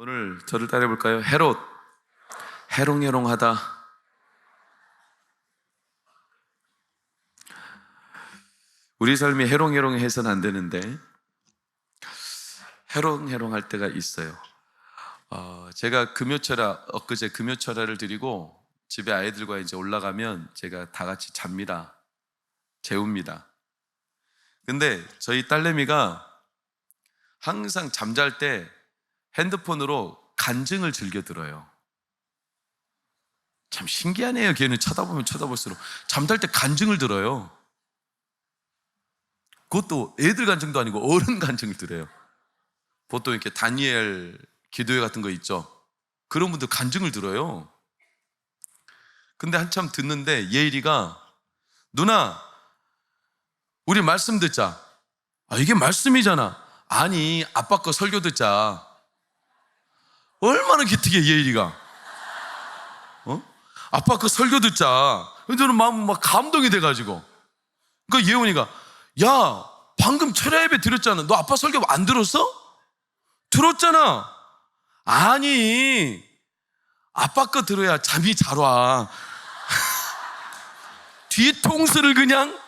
오늘 저를 따라해 볼까요? 헤롯, 해롱해롱하다. 우리 삶이 해롱해롱해서는 안 되는데 해롱해롱할 때가 있어요. 제가 엊그제 금요철야를 드리고 집에 아이들과 이제 올라가면 제가 다 같이 잡니다. 재웁니다. 근데 저희 딸내미가 항상 잠잘 때 핸드폰으로 간증을 즐겨 들어요. 참 신기하네요. 걔는 쳐다보면 쳐다볼수록 잠잘 때 간증을 들어요. 그것도 애들 간증도 아니고 어른 간증을 들어요. 보통 이렇게 다니엘 기도회 같은 거 있죠. 그런 분들 간증을 들어요. 근데 한참 듣는데 예일이가 누나 우리 말씀 듣자. 이게 말씀이잖아. 아니 아빠 거 설교 듣자. 얼마나 기특해 예일이가. 아빠 거 설교 듣자. 저는 마음 막 감동이 돼가지고. 그러니까 예원이가 야 방금 철야 예배 드렸잖아. 너 아빠 설교 안 들었어? 들었잖아. 아니 아빠 거 들어야 잠이 잘 와. 뒤통수를 그냥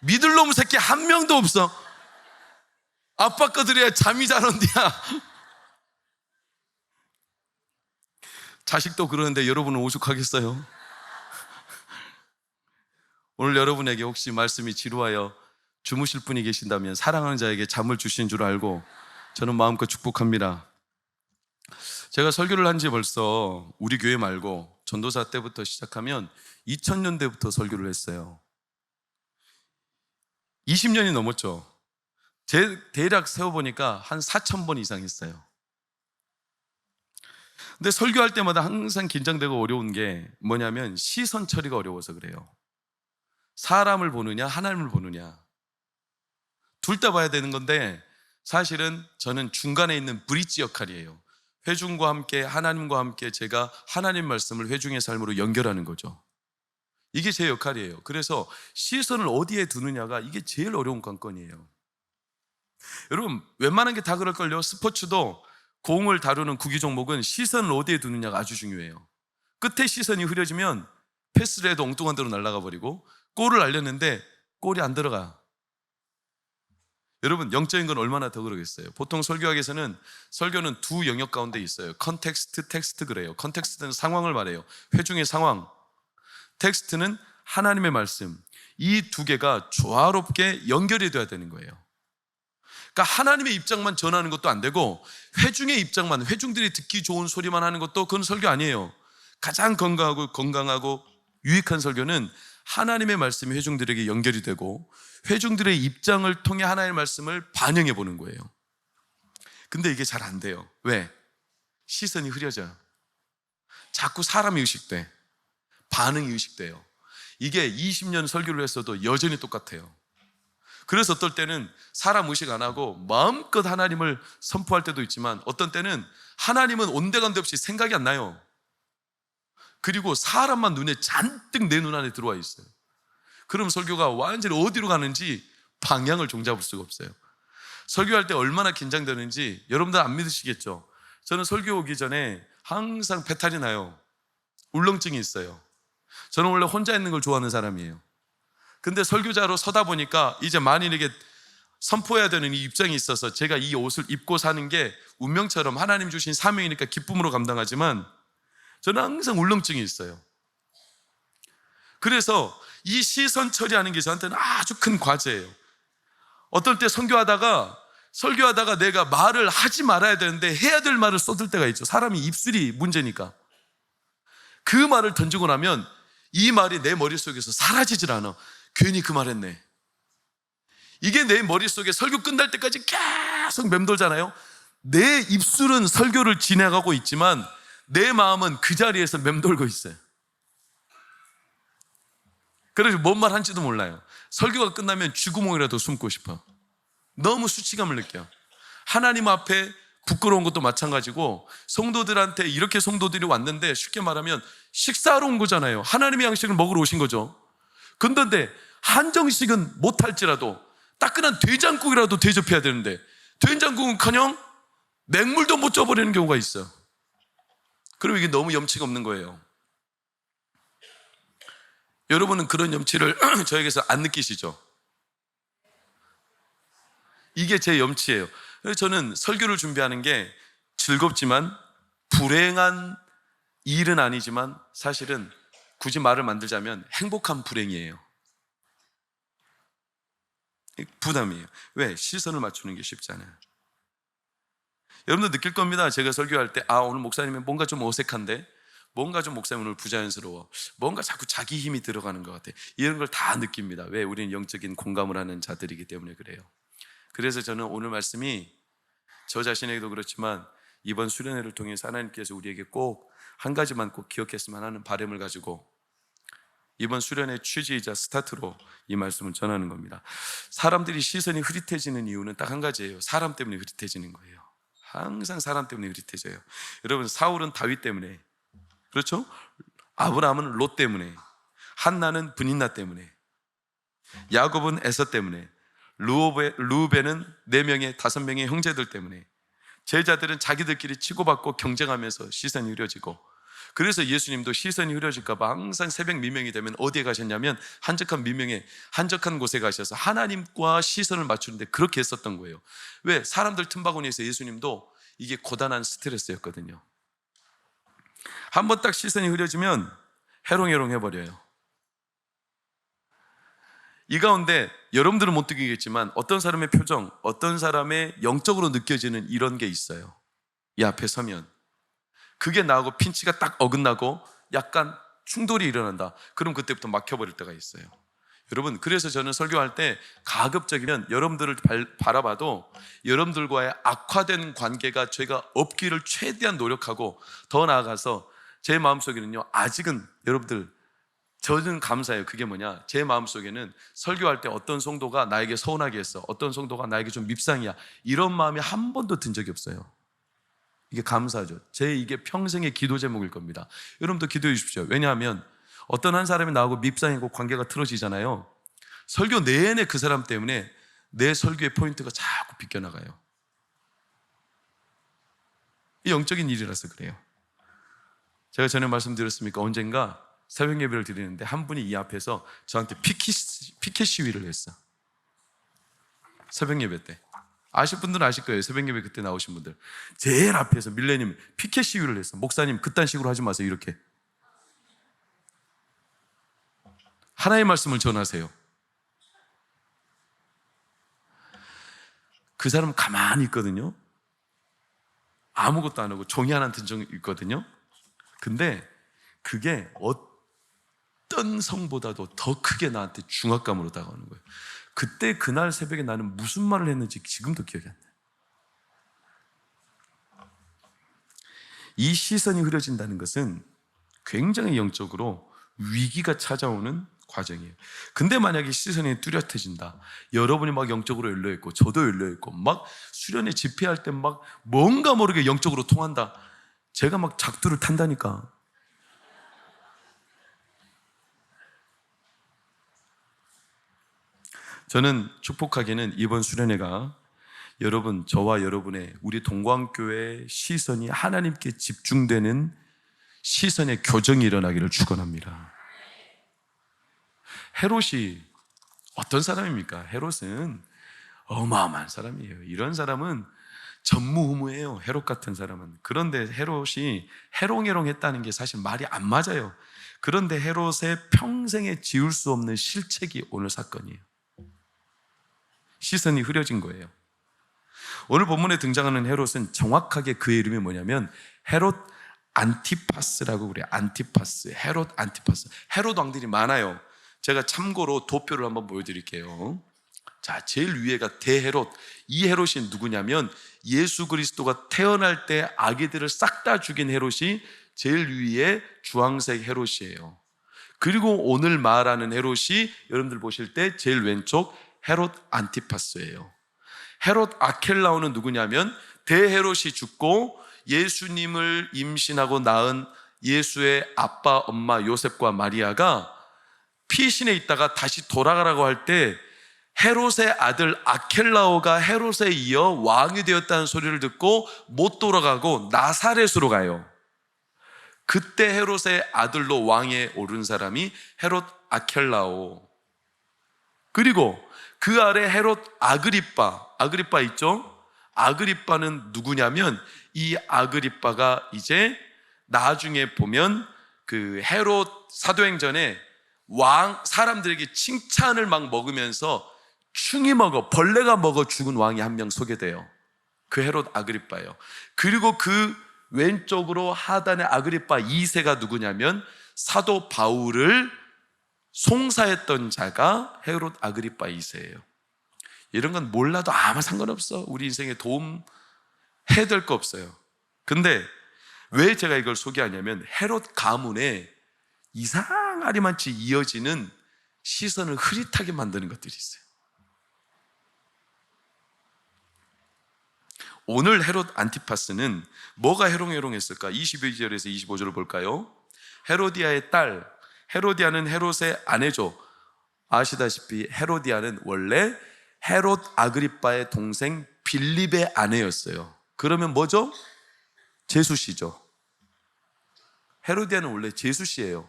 믿을 놈 새끼 한 명도 없어. 아빠 거 들어야 잠이 잘 온대야. 자식도 그러는데 여러분은 오죽하겠어요? 오늘 여러분에게 혹시 말씀이 지루하여 주무실 분이 계신다면 사랑하는 자에게 잠을 주신 줄 알고 저는 마음껏 축복합니다. 제가 설교를 한 지 벌써 우리 교회 말고 전도사 때부터 시작하면 2000년대부터 설교를 했어요. 20년이 넘었죠. 제 대략 세워보니까 한 4000번 이상 했어요. 근데 설교할 때마다 항상 긴장되고 어려운 게 뭐냐면 시선 처리가 어려워서 그래요. 사람을 보느냐 하나님을 보느냐 둘 다 봐야 되는 건데 사실은 저는 중간에 있는 브릿지 역할이에요. 회중과 함께 하나님과 함께 제가 하나님 말씀을 회중의 삶으로 연결하는 거죠. 이게 제 역할이에요. 그래서 시선을 어디에 두느냐가 이게 제일 어려운 관건이에요. 여러분 웬만한 게 다 그럴걸요. 스포츠도 공을 다루는 구기 종목은 시선을 어디에 두느냐가 아주 중요해요. 끝에 시선이 흐려지면 패스를 해도 엉뚱한 데로 날아가 버리고 골을 알렸는데 골이 안 들어가. 여러분 영적인 건 얼마나 더 그러겠어요. 보통 설교학에서는 설교는 두 영역 가운데 있어요. 컨텍스트, 텍스트 그래요. 컨텍스트는 상황을 말해요. 회중의 상황. 텍스트는 하나님의 말씀. 이 두 개가 조화롭게 연결이 돼야 되는 거예요. 그러니까 하나님의 입장만 전하는 것도 안 되고 회중의 입장만, 회중들이 듣기 좋은 소리만 하는 것도 그건 설교 아니에요. 가장 건강하고 유익한 설교는 하나님의 말씀이 회중들에게 연결이 되고 회중들의 입장을 통해 하나님의 말씀을 반영해 보는 거예요. 근데 이게 잘 안 돼요. 왜? 시선이 흐려져요. 자꾸 사람이 의식돼. 반응이 의식돼요. 이게 20년 설교를 했어도 여전히 똑같아요. 그래서 어떨 때는 사람 의식 안 하고 마음껏 하나님을 선포할 때도 있지만 어떤 때는 하나님은 온데간데 없이 생각이 안 나요. 그리고 사람만 눈에 잔뜩 내 눈 안에 들어와 있어요. 그럼 설교가 완전히 어디로 가는지 방향을 종잡을 수가 없어요. 설교할 때 얼마나 긴장되는지 여러분들 안 믿으시겠죠? 저는 설교 오기 전에 항상 배탈이 나요. 울렁증이 있어요. 저는 원래 혼자 있는 걸 좋아하는 사람이에요. 근데 설교자로 서다 보니까 이제 만인에게 선포해야 되는 이 입장이 있어서 제가 이 옷을 입고 사는 게 운명처럼 하나님 주신 사명이니까 기쁨으로 감당하지만 저는 항상 울렁증이 있어요. 그래서 이 시선 처리하는 게 저한테는 아주 큰 과제예요. 어떨 때 설교하다가 내가 말을 하지 말아야 되는데 해야 될 말을 쏟을 때가 있죠. 사람이 입술이 문제니까. 그 말을 던지고 나면 이 말이 내 머릿속에서 사라지질 않아. 괜히 그 말 했네. 이게 내 머릿속에 설교 끝날 때까지 계속 맴돌잖아요. 내 입술은 설교를 진행하고 있지만 내 마음은 그 자리에서 맴돌고 있어요. 그래서 뭔 말 한지도 몰라요. 설교가 끝나면 쥐구멍이라도 숨고 싶어. 너무 수치감을 느껴요. 하나님 앞에 부끄러운 것도 마찬가지고 성도들한테 이렇게 성도들이 왔는데 쉽게 말하면 식사하러 온 거잖아요. 하나님의 양식을 먹으러 오신 거죠. 근데 한정식은 못할지라도 따끈한 된장국이라도 대접해야 되는데 된장국은커녕 맹물도 못 쪄버리는 경우가 있어. 그럼 이게 너무 염치가 없는 거예요. 여러분은 그런 염치를 저에게서 안 느끼시죠? 이게 제 염치예요. 그래서 저는 설교를 준비하는 게 즐겁지만 불행한 일은 아니지만 사실은 굳이 말을 만들자면 행복한 불행이에요. 부담이에요. 왜? 시선을 맞추는 게 쉽잖아요. 여러분도 느낄 겁니다. 제가 설교할 때 오늘 목사님은 뭔가 좀 어색한데, 뭔가 좀 목사님 오늘 부자연스러워, 뭔가 자꾸 자기 힘이 들어가는 것 같아. 이런 걸 다 느낍니다. 왜? 우리는 영적인 공감을 하는 자들이기 때문에 그래요. 그래서 저는 오늘 말씀이 저 자신에게도 그렇지만 이번 수련회를 통해서 하나님께서 우리에게 꼭 한 가지만 꼭 기억했으면 하는 바람을 가지고 이번 수련회 취지이자 스타트로 이 말씀을 전하는 겁니다. 사람들이 시선이 흐릿해지는 이유는 딱 한 가지예요. 사람 때문에 흐릿해지는 거예요. 항상 사람 때문에 흐릿해져요. 여러분, 사울은 다윗 때문에, 그렇죠? 아브라함은 롯 때문에, 한나는 브닌나 때문에, 야곱은 에서 때문에, 루벤은 4명의 5명의 형제들 때문에, 제자들은 자기들끼리 치고받고 경쟁하면서 시선이 흐려지고, 그래서 예수님도 시선이 흐려질까 봐 항상 새벽 미명이 되면 어디에 가셨냐면 한적한 곳에 가셔서 하나님과 시선을 맞추는데 그렇게 했었던 거예요. 왜? 사람들 틈바구니에서 예수님도 이게 고단한 스트레스였거든요. 한번 딱 시선이 흐려지면 해롱해롱 해버려요. 이 가운데 여러분들은 못 느끼겠지만 어떤 사람의 표정, 어떤 사람의 영적으로 느껴지는 이런 게 있어요. 이 앞에 서면 그게 나하고 핀치가 딱 어긋나고 약간 충돌이 일어난다. 그럼 그때부터 막혀버릴 때가 있어요. 여러분, 그래서 저는 설교할 때 가급적이면 여러분들을 바라봐도 여러분들과의 악화된 관계가 제가 없기를 최대한 노력하고, 더 나아가서 제 마음속에는요, 아직은 여러분들, 저는 감사해요. 그게 뭐냐, 제 마음속에는 설교할 때 어떤 성도가 나에게 서운하게 했어, 어떤 성도가 나에게 좀 밉상이야, 이런 마음이 한 번도 든 적이 없어요. 이게 감사하죠. 이게 평생의 기도 제목일 겁니다. 여러분도 기도해 주십시오. 왜냐하면 어떤 한 사람이 나하고 밉상이고 관계가 틀어지잖아요. 설교 내내 그 사람 때문에 내 설교의 포인트가 자꾸 비껴나가요. 이 영적인 일이라서 그래요. 제가 전에 말씀드렸습니까? 언젠가 새벽 예배를 드리는데 한 분이 이 앞에서 저한테 피켓 시위를 했어. 새벽 예배 때. 아실 분들은 아실 거예요. 새벽 예배 그때 나오신 분들. 제일 앞에서 밀레님 피켓 시위를 했어. 목사님 그딴 식으로 하지 마세요. 이렇게. 하나의 말씀을 전하세요. 그 사람 가만히 있거든요. 아무것도 안 하고 종이 하나 든 적 있거든요. 근데 그게 어떤 성보다도 더 크게 나한테 중압감으로 다가오는 거예요. 그때 그날 새벽에 나는 무슨 말을 했는지 지금도 기억이 안 나요. 이 시선이 흐려진다는 것은 굉장히 영적으로 위기가 찾아오는 과정이에요. 근데 만약에 시선이 뚜렷해진다, 여러분이 막 영적으로 열려있고 저도 열려있고 막 수련회 집회할 때 막 뭔가 모르게 영적으로 통한다, 제가 막 작두를 탄다니까. 저는 축복하기는 이번 수련회가 여러분, 저와 여러분의, 우리 동광교회의 시선이 하나님께 집중되는 시선의 교정이 일어나기를 축원합니다. 헤롯이 어떤 사람입니까? 헤롯은 어마어마한 사람이에요. 이런 사람은 전무후무해요. 헤롯 같은 사람은. 그런데 헤롯이 해롱해롱했다는 게 사실 말이 안 맞아요. 그런데 헤롯의 평생에 지울 수 없는 실책이 오늘 사건이에요. 시선이 흐려진 거예요. 오늘 본문에 등장하는 헤롯은 정확하게 그의 이름이 뭐냐면 헤롯 안티파스라고 그래요. 안티파스, 헤롯 안티파스. 헤롯 왕들이 많아요. 제가 참고로 도표를 한번 보여드릴게요. 자, 제일 위에가 대헤롯. 이 헤롯이 누구냐면 예수 그리스도가 태어날 때 아기들을 싹 다 죽인 헤롯이 제일 위에 주황색 헤롯이에요. 그리고 오늘 말하는 헤롯이 여러분들 보실 때 제일 왼쪽 헤롯 안티파스예요. 헤롯 아켈라오는 누구냐면 대헤롯이 죽고 예수님을 임신하고 낳은 예수의 아빠, 엄마 요셉과 마리아가 피신해 있다가 다시 돌아가라고 할 때 헤롯의 아들 아켈라오가 헤롯에 이어 왕이 되었다는 소리를 듣고 못 돌아가고 나사렛으로 가요. 그때 헤롯의 아들로 왕에 오른 사람이 헤롯 아켈라오, 그리고 그 아래 헤롯 아그리빠 있죠? 아그리빠는 누구냐면, 이 아그리빠가 이제 나중에 보면 그 헤롯 사도행전에 왕 사람들에게 칭찬을 막 먹으면서 벌레가 먹어 죽은 왕이 한 명 소개돼요. 그 헤롯 아그리빠예요. 그리고 그 왼쪽으로 하단의 아그리빠 2세가 누구냐면, 사도 바울을 송사했던 자가 헤롯 아그리빠 2세예요. 이런 건 몰라도 아무 상관없어. 우리 인생에 도움 해야 될 거 없어요. 근데 왜 제가 이걸 소개하냐면, 헤롯 가문에 이상하리만치 이어지는 시선을 흐릿하게 만드는 것들이 있어요. 오늘 헤롯 안티파스는 뭐가 해롱해롱했을까? 22절에서 25절을 볼까요? 헤로디아의 딸, 헤로디아는 헤롯의 아내죠. 아시다시피 헤로디아는 원래 헤롯 아그리빠의 동생 빌립의 아내였어요. 그러면 뭐죠? 제수씨죠. 헤로디아는 원래 제수씨예요.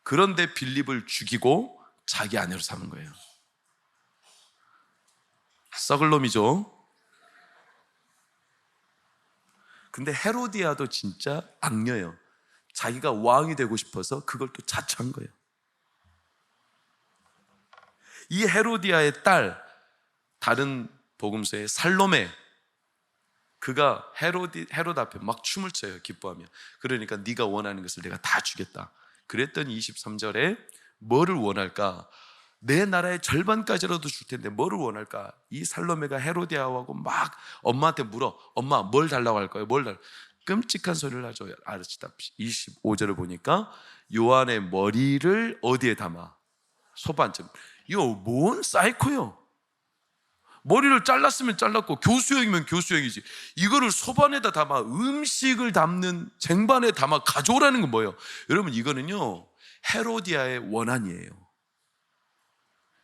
그런데 빌립을 죽이고 자기 아내로 삼은 거예요. 썩을 놈이죠. 근데 헤로디아도 진짜 악녀예요. 자기가 왕이 되고 싶어서 그걸 또 자처한 거예요. 이 헤로디아의 딸, 다른 복음서의 살로메, 그가 헤롯 앞에 막 춤을 춰요. 기뻐하며. 그러니까 네가 원하는 것을 내가 다 주겠다. 그랬더니 23절에 뭐를 원할까? 내 나라의 절반까지라도 줄 텐데 뭐를 원할까? 이 살로메가 헤로디아하고 막 엄마한테 물어. 엄마 뭘 달라고 할 거예요? 뭘 달라고? 끔찍한 소리를 하죠. 아시다시피 25절을 보니까 요한의 머리를 어디에 담아? 소반쯤. 이거 뭔 사이코요? 머리를 잘랐으면 잘랐고 교수형이면 교수형이지, 이거를 소반에다 담아 음식을 담는 쟁반에 담아 가져오라는 건 뭐예요? 여러분, 이거는요 헤로디아의 원한이에요.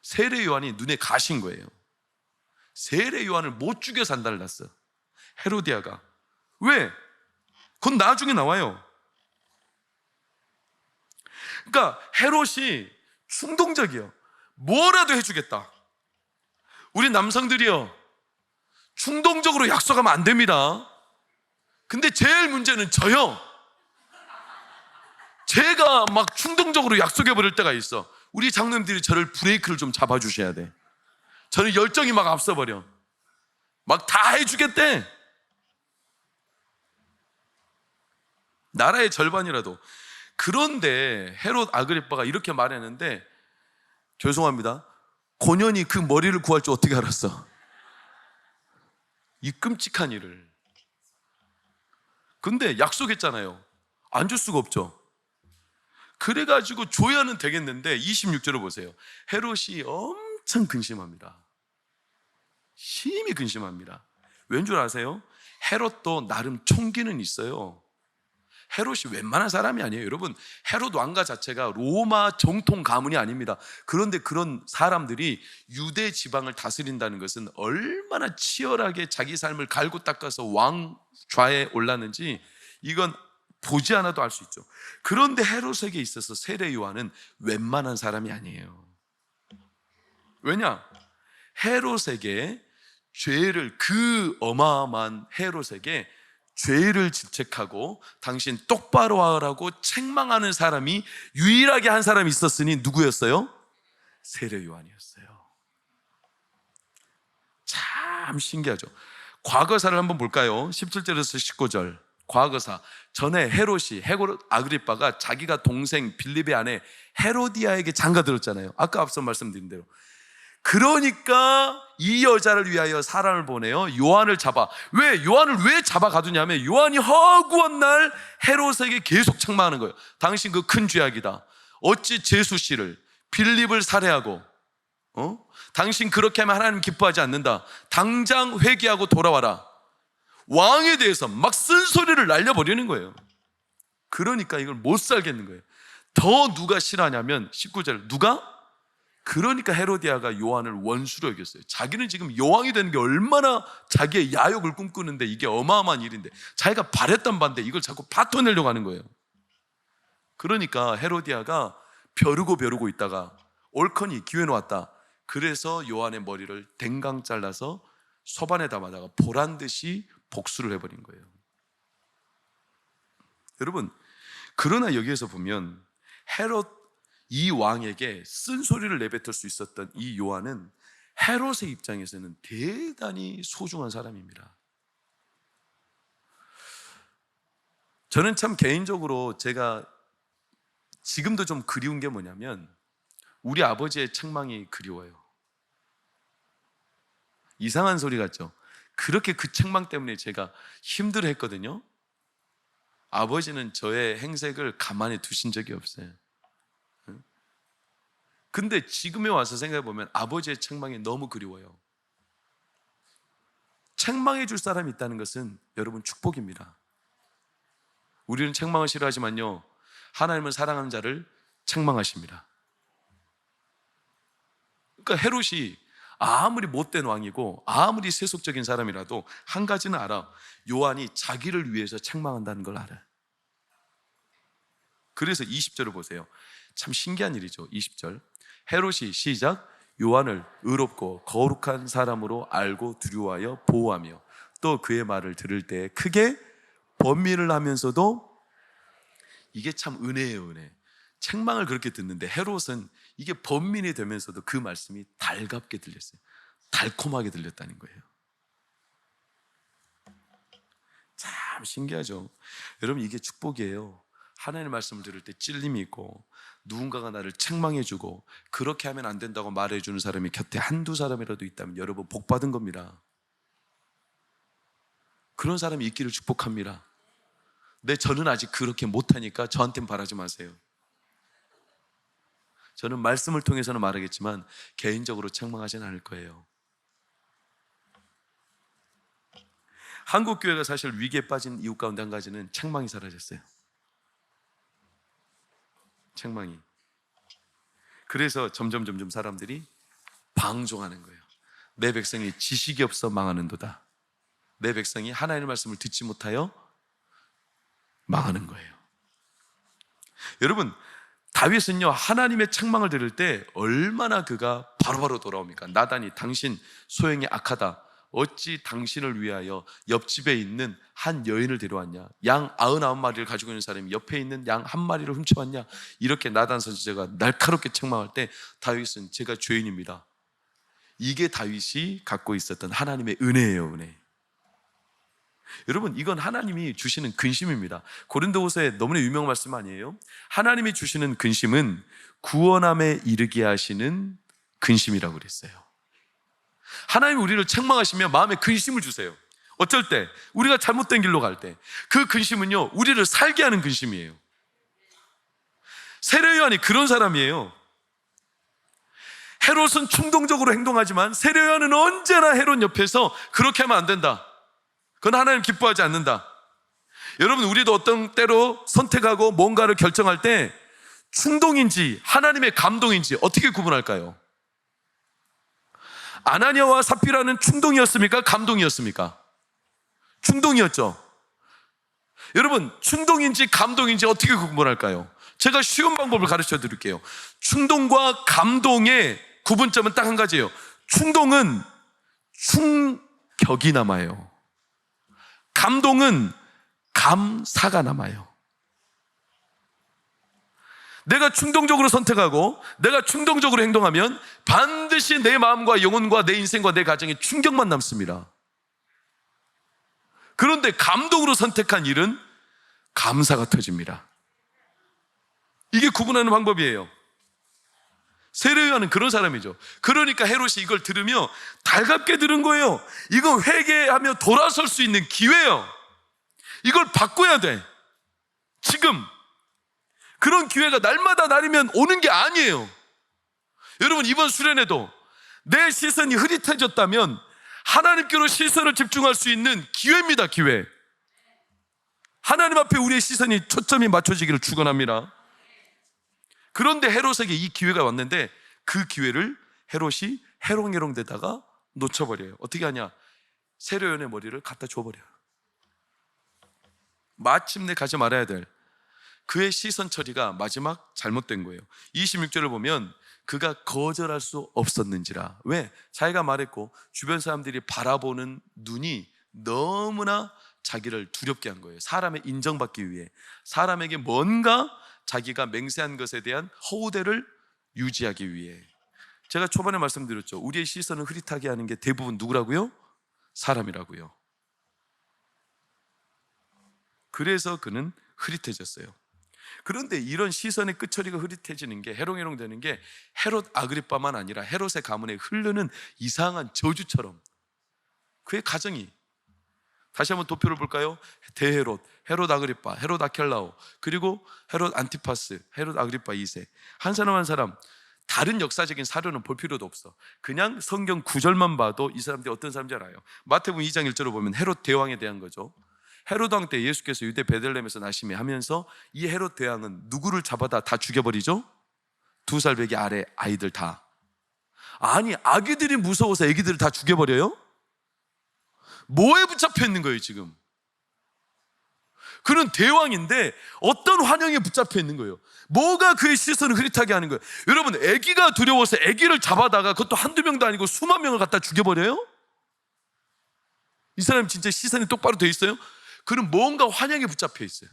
세례 요한이 눈에 가신 거예요. 세례 요한을 못 죽여 산다를 났어, 헤로디아가. 왜? 그건 나중에 나와요. 그러니까 헤롯이 충동적이에요. 뭐라도 해주겠다. 우리 남성들이요, 충동적으로 약속하면 안 됩니다. 근데 제일 문제는 저요. 제가 막 충동적으로 약속해버릴 때가 있어. 우리 장로님들이 저를 브레이크를 좀 잡아주셔야 돼. 저는 열정이 막 앞서버려. 막 다 해주겠대. 나라의 절반이라도. 그런데 헤롯 아그리빠가 이렇게 말했는데, 죄송합니다, 고년이 그 머리를 구할 줄 어떻게 알았어? 이 끔찍한 일을. 근데 약속했잖아요. 안 줄 수가 없죠. 그래가지고 줘야는 되겠는데 26절을 보세요. 헤롯이 엄청 근심합니다. 심히 근심합니다. 왠 줄 아세요? 헤롯도 나름 총기는 있어요. 헤롯이 웬만한 사람이 아니에요. 여러분, 헤롯 왕가 자체가 로마 정통 가문이 아닙니다. 그런데 그런 사람들이 유대 지방을 다스린다는 것은 얼마나 치열하게 자기 삶을 갈고 닦아서 왕좌에 올랐는지 이건 보지 않아도 알 수 있죠. 그런데 헤롯에게 있어서 세례 요한은 웬만한 사람이 아니에요. 왜냐? 헤롯에게 죄를, 그 어마어마한 헤롯에게 죄를 질책하고 당신 똑바로 하라고 책망하는 사람이 유일하게 한 사람이 있었으니 누구였어요? 세례 요한이었어요. 참 신기하죠. 과거사를 한번 볼까요? 17절에서 19절. 과거사. 전에 헤롯 아그리빠가 자기가 동생 빌립의 아내 헤로디아에게 장가들었잖아요. 아까 앞서 말씀드린 대로. 그러니까 이 여자를 위하여 사람을 보내요. 요한을 잡아. 요한을 왜 잡아 가두냐면, 요한이 허구한 날 헤롯에게 계속 책망하는 거예요. 당신 그 큰 죄악이다. 어찌 제수씨를, 빌립을 살해하고, 당신 그렇게 하면 하나님 기뻐하지 않는다. 당장 회개하고 돌아와라. 왕에 대해서 막 쓴소리를 날려버리는 거예요. 그러니까 이걸 못 살겠는 거예요. 더 누가 싫어하냐면 19절, 누가? 그러니까 헤로디아가 요한을 원수로 여겼어요. 자기는 지금 여왕이 되는 게 얼마나 자기의 야욕을 꿈꾸는데 이게 어마어마한 일인데 자기가 바랬던 바인데 이걸 자꾸 뱉어내려고 하는 거예요. 그러니까 헤로디아가 벼르고 있다가 옳거니 기회는 왔다. 그래서 요한의 머리를 댕강 잘라서 소반에다 맞아가 보란듯이 복수를 해버린 거예요. 여러분, 그러나 여기에서 보면 헤롯 이 왕에게 쓴소리를 내뱉을 수 있었던 이 요한은 헤롯의 입장에서는 대단히 소중한 사람입니다. 저는 참 개인적으로 제가 지금도 좀 그리운 게 뭐냐면 우리 아버지의 책망이 그리워요. 이상한 소리 같죠? 그렇게 그 책망 때문에 제가 힘들어 했거든요. 아버지는 저의 행색을 가만히 두신 적이 없어요. 근데 지금에 와서 생각해 보면 아버지의 책망이 너무 그리워요. 책망해 줄 사람이 있다는 것은 여러분 축복입니다. 우리는 책망을 싫어하지만요, 하나님은 사랑하는 자를 책망하십니다. 그러니까 헤롯이 아무리 못된 왕이고 아무리 세속적인 사람이라도 한 가지는 알아. 요한이 자기를 위해서 책망한다는 걸 알아요. 그래서 20절을 보세요. 참 신기한 일이죠. 20절. 헤롯이 시작, 요한을 의롭고 거룩한 사람으로 알고 두려워하여 보호하며 또 그의 말을 들을 때 크게 번민을 하면서도, 이게 참 은혜예요, 은혜. 책망을 그렇게 듣는데 헤롯은 이게 번민이 되면서도 그 말씀이 달갑게 들렸어요. 달콤하게 들렸다는 거예요. 참 신기하죠. 여러분, 이게 축복이에요. 하나님의 말씀을 들을 때 찔림이 있고 누군가가 나를 책망해주고 그렇게 하면 안 된다고 말해주는 사람이 곁에 한두 사람이라도 있다면 여러분 복 받은 겁니다. 그런 사람이 있기를 축복합니다. 저는 아직 그렇게 못하니까 저한테는 바라지 마세요. 저는 말씀을 통해서는 말하겠지만 개인적으로 책망하지는 않을 거예요. 한국 교회가 사실 위기에 빠진 이유 가운데 한 가지는 책망이 사라졌어요. 책망이. 그래서 점점 사람들이 방종하는 거예요. 내 백성이 지식이 없어 망하는도다. 내 백성이 하나님의 말씀을 듣지 못하여 망하는 거예요. 여러분, 다윗은요 하나님의 책망을 들을 때 얼마나 그가 바로바로 돌아옵니까? 나단이 당신 소행이 악하다. 어찌 당신을 위하여 옆집에 있는 한 여인을 데려왔냐? 양 99마리를 가지고 있는 사람이 옆에 있는 양 1마리를 훔쳐왔냐? 이렇게 나단 선지자가 날카롭게 책망할 때 다윗은 제가 죄인입니다. 이게 다윗이 갖고 있었던 하나님의 은혜예요, 은혜. 여러분, 이건 하나님이 주시는 근심입니다. 고린도후서에 너무나 유명한 말씀 아니에요? 하나님이 주시는 근심은 구원함에 이르게 하시는 근심이라고 그랬어요. 하나님이 우리를 책망하시면 마음에 근심을 주세요. 어쩔 때 우리가 잘못된 길로 갈 때 그 근심은요 우리를 살게 하는 근심이에요. 세례요한이 그런 사람이에요. 헤롯은 충동적으로 행동하지만 세례요한은 언제나 헤롯 옆에서 그렇게 하면 안 된다, 그건 하나님 기뻐하지 않는다. 여러분, 우리도 어떤 때로 선택하고 뭔가를 결정할 때 충동인지 하나님의 감동인지 어떻게 구분할까요? 아나니아와 삽비라는 충동이었습니까? 감동이었습니까? 충동이었죠. 여러분, 충동인지 감동인지 어떻게 구분할까요? 제가 쉬운 방법을 가르쳐 드릴게요. 충동과 감동의 구분점은 딱 한 가지예요. 충동은 충격이 남아요. 감동은 감사가 남아요. 내가 충동적으로 선택하고 내가 충동적으로 행동하면 반드시 내 마음과 영혼과 내 인생과 내 가정에 충격만 남습니다. 그런데 감동으로 선택한 일은 감사가 터집니다. 이게 구분하는 방법이에요. 세례요한은 그런 사람이죠. 그러니까 헤롯이 이걸 들으며 달갑게 들은 거예요. 이거 회개하며 돌아설 수 있는 기회예요. 이걸 바꿔야 돼. 지금 그런 기회가 날마다 날이면 오는 게 아니에요. 여러분, 이번 수련회도 내 시선이 흐릿해졌다면 하나님께로 시선을 집중할 수 있는 기회입니다. 기회. 하나님 앞에 우리의 시선이 초점이 맞춰지기를 축원합니다. 그런데 헤롯에게 이 기회가 왔는데 그 기회를 헤롯이 해롱해롱되다가 놓쳐버려요. 어떻게 하냐? 세례요한의 머리를 갖다 줘버려요. 마침내 가지 말아야 될 그의 시선 처리가 마지막 잘못된 거예요. 26절을 보면 그가 거절할 수 없었는지라. 왜? 자기가 말했고 주변 사람들이 바라보는 눈이 너무나 자기를 두렵게 한 거예요. 사람의 인정받기 위해, 사람에게 뭔가 자기가 맹세한 것에 대한 허우대를 유지하기 위해. 제가 초반에 말씀드렸죠. 우리의 시선을 흐릿하게 하는 게 대부분 누구라고요? 사람이라고요. 그래서 그는 흐릿해졌어요. 그런데 이런 시선의 끝처리가 흐릿해지는 게, 해롱해롱 되는 게 헤롯 아그리빠만 아니라 헤롯의 가문에 흐르는 이상한 저주처럼 그의 가정이, 다시 한번 도표를 볼까요? 대헤롯, 헤롯 아그리빠, 헤롯 아켈라오, 그리고 헤롯 안티파스, 헤롯 아그리빠 2세. 한 사람 한 사람 다른 역사적인 사료는 볼 필요도 없어. 그냥 성경 구절만 봐도 이 사람들이 어떤 사람인지 알아요. 마태복음 2장 1절을 보면 헤롯 대왕에 대한 거죠. 헤롯 왕 때 예수께서 유대 베들레헴에서 나심에 하면서 이 헤롯 대왕은 누구를 잡아다 다 죽여버리죠? 2살 배기 아래 아이들 다. 아니, 아기들이 무서워서 아기들을 다 죽여버려요? 뭐에 붙잡혀 있는 거예요 지금? 그는 대왕인데 어떤 환영에 붙잡혀 있는 거예요? 뭐가 그의 시선을 흐릿하게 하는 거예요? 여러분, 아기가 두려워서 아기를 잡아다가 그것도 한두 명도 아니고 수만 명을 갖다 죽여버려요? 이 사람 진짜 시선이 똑바로 돼 있어요? 그는 뭔가 환영에 붙잡혀 있어요.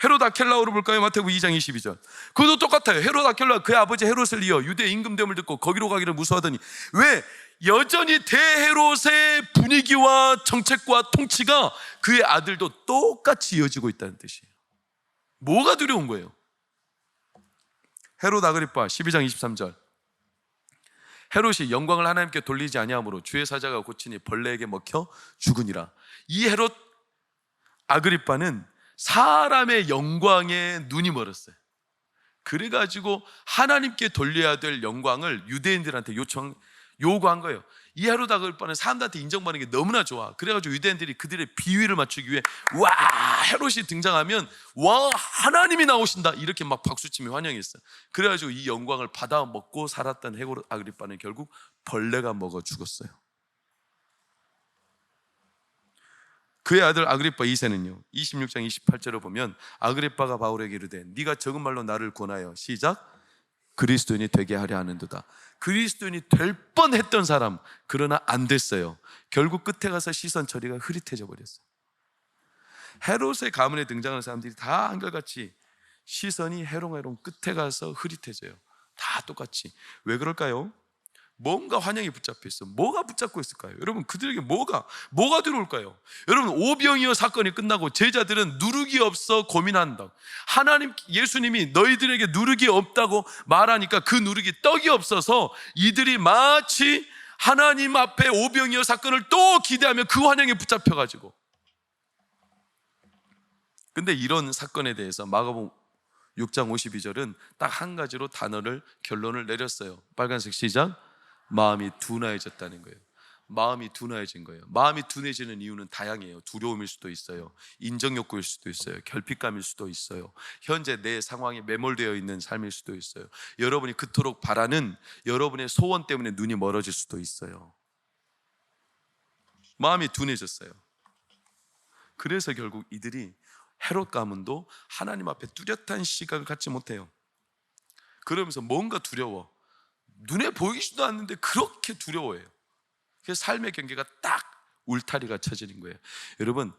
헤롯 아켈라오를 볼까요? 마태복음 2장 22절. 그것도 똑같아요. 헤롯 아켈라오 그의 아버지 헤롯을 이어 유대 임금됨을 듣고 거기로 가기를 무서워하더니, 왜? 여전히 대헤롯의 분위기와 정책과 통치가 그의 아들도 똑같이 이어지고 있다는 뜻이에요. 뭐가 두려운 거예요? 헤롯 아그리빠 12장 23절. 헤롯이 영광을 하나님께 돌리지 아니하므로 주의 사자가 고치니 벌레에게 먹혀 죽으니라. 이 헤롯 아그리빠는 사람의 영광에 눈이 멀었어요. 그래가지고 하나님께 돌려야 될 영광을 유대인들한테 요구한 거예요. 이 헤롯 아그리빠는 사람들한테 인정받는 게 너무나 좋아. 그래가지고 유대인들이 그들의 비위를 맞추기 위해 와, 헤롯이 등장하면 와, 하나님이 나오신다 이렇게 막 박수치며 환영했어요. 그래가지고 이 영광을 받아 먹고 살았던 헤롯 아그리빠는 결국 벌레가 먹어 죽었어요. 그의 아들 아그리빠 2세는요 26장 28절을 보면 아그리빠가 바울에게 이르되 네가 적은 말로 나를 권하여 시작 그리스도인이 되게 하려 하는도다. 그리스도인이 될 뻔했던 사람, 그러나 안 됐어요. 결국 끝에 가서 시선 처리가 흐릿해져 버렸어요. 헤롯의 가문에 등장하는 사람들이 다 한결같이 시선이 해롱해롱 끝에 가서 흐릿해져요. 다 똑같이. 왜 그럴까요? 뭔가 환영이 붙잡혀 있어. 뭐가 붙잡고 있을까요? 여러분, 그들에게 뭐가 들어올까요? 여러분, 오병이어 사건이 끝나고 제자들은 누룩이 없어 고민한다. 하나님, 예수님이 너희들에게 누룩이 없다고 말하니까 그 누룩이 떡이 없어서 이들이 마치 하나님 앞에 오병이어 사건을 또 기대하며 그 환영에 붙잡혀가지고. 근데 이런 사건에 대해서 마가복음 6장 52절은 딱 한 가지로 결론을 내렸어요. 빨간색 시작. 마음이 둔해졌다는 거예요. 마음이 둔해진 거예요. 마음이 둔해지는 이유는 다양해요. 두려움일 수도 있어요. 인정욕구일 수도 있어요. 결핍감일 수도 있어요. 현재 내 상황에 매몰되어 있는 삶일 수도 있어요. 여러분이 그토록 바라는 여러분의 소원 때문에 눈이 멀어질 수도 있어요. 마음이 둔해졌어요. 그래서 결국 이들이 헤롯 가문도 하나님 앞에 뚜렷한 시각을 갖지 못해요. 그러면서 뭔가 두려워. 눈에 보이지도 않는데 그렇게 두려워해요. 그래서 삶의 경계가 딱 울타리가 쳐지는 거예요. 여러분,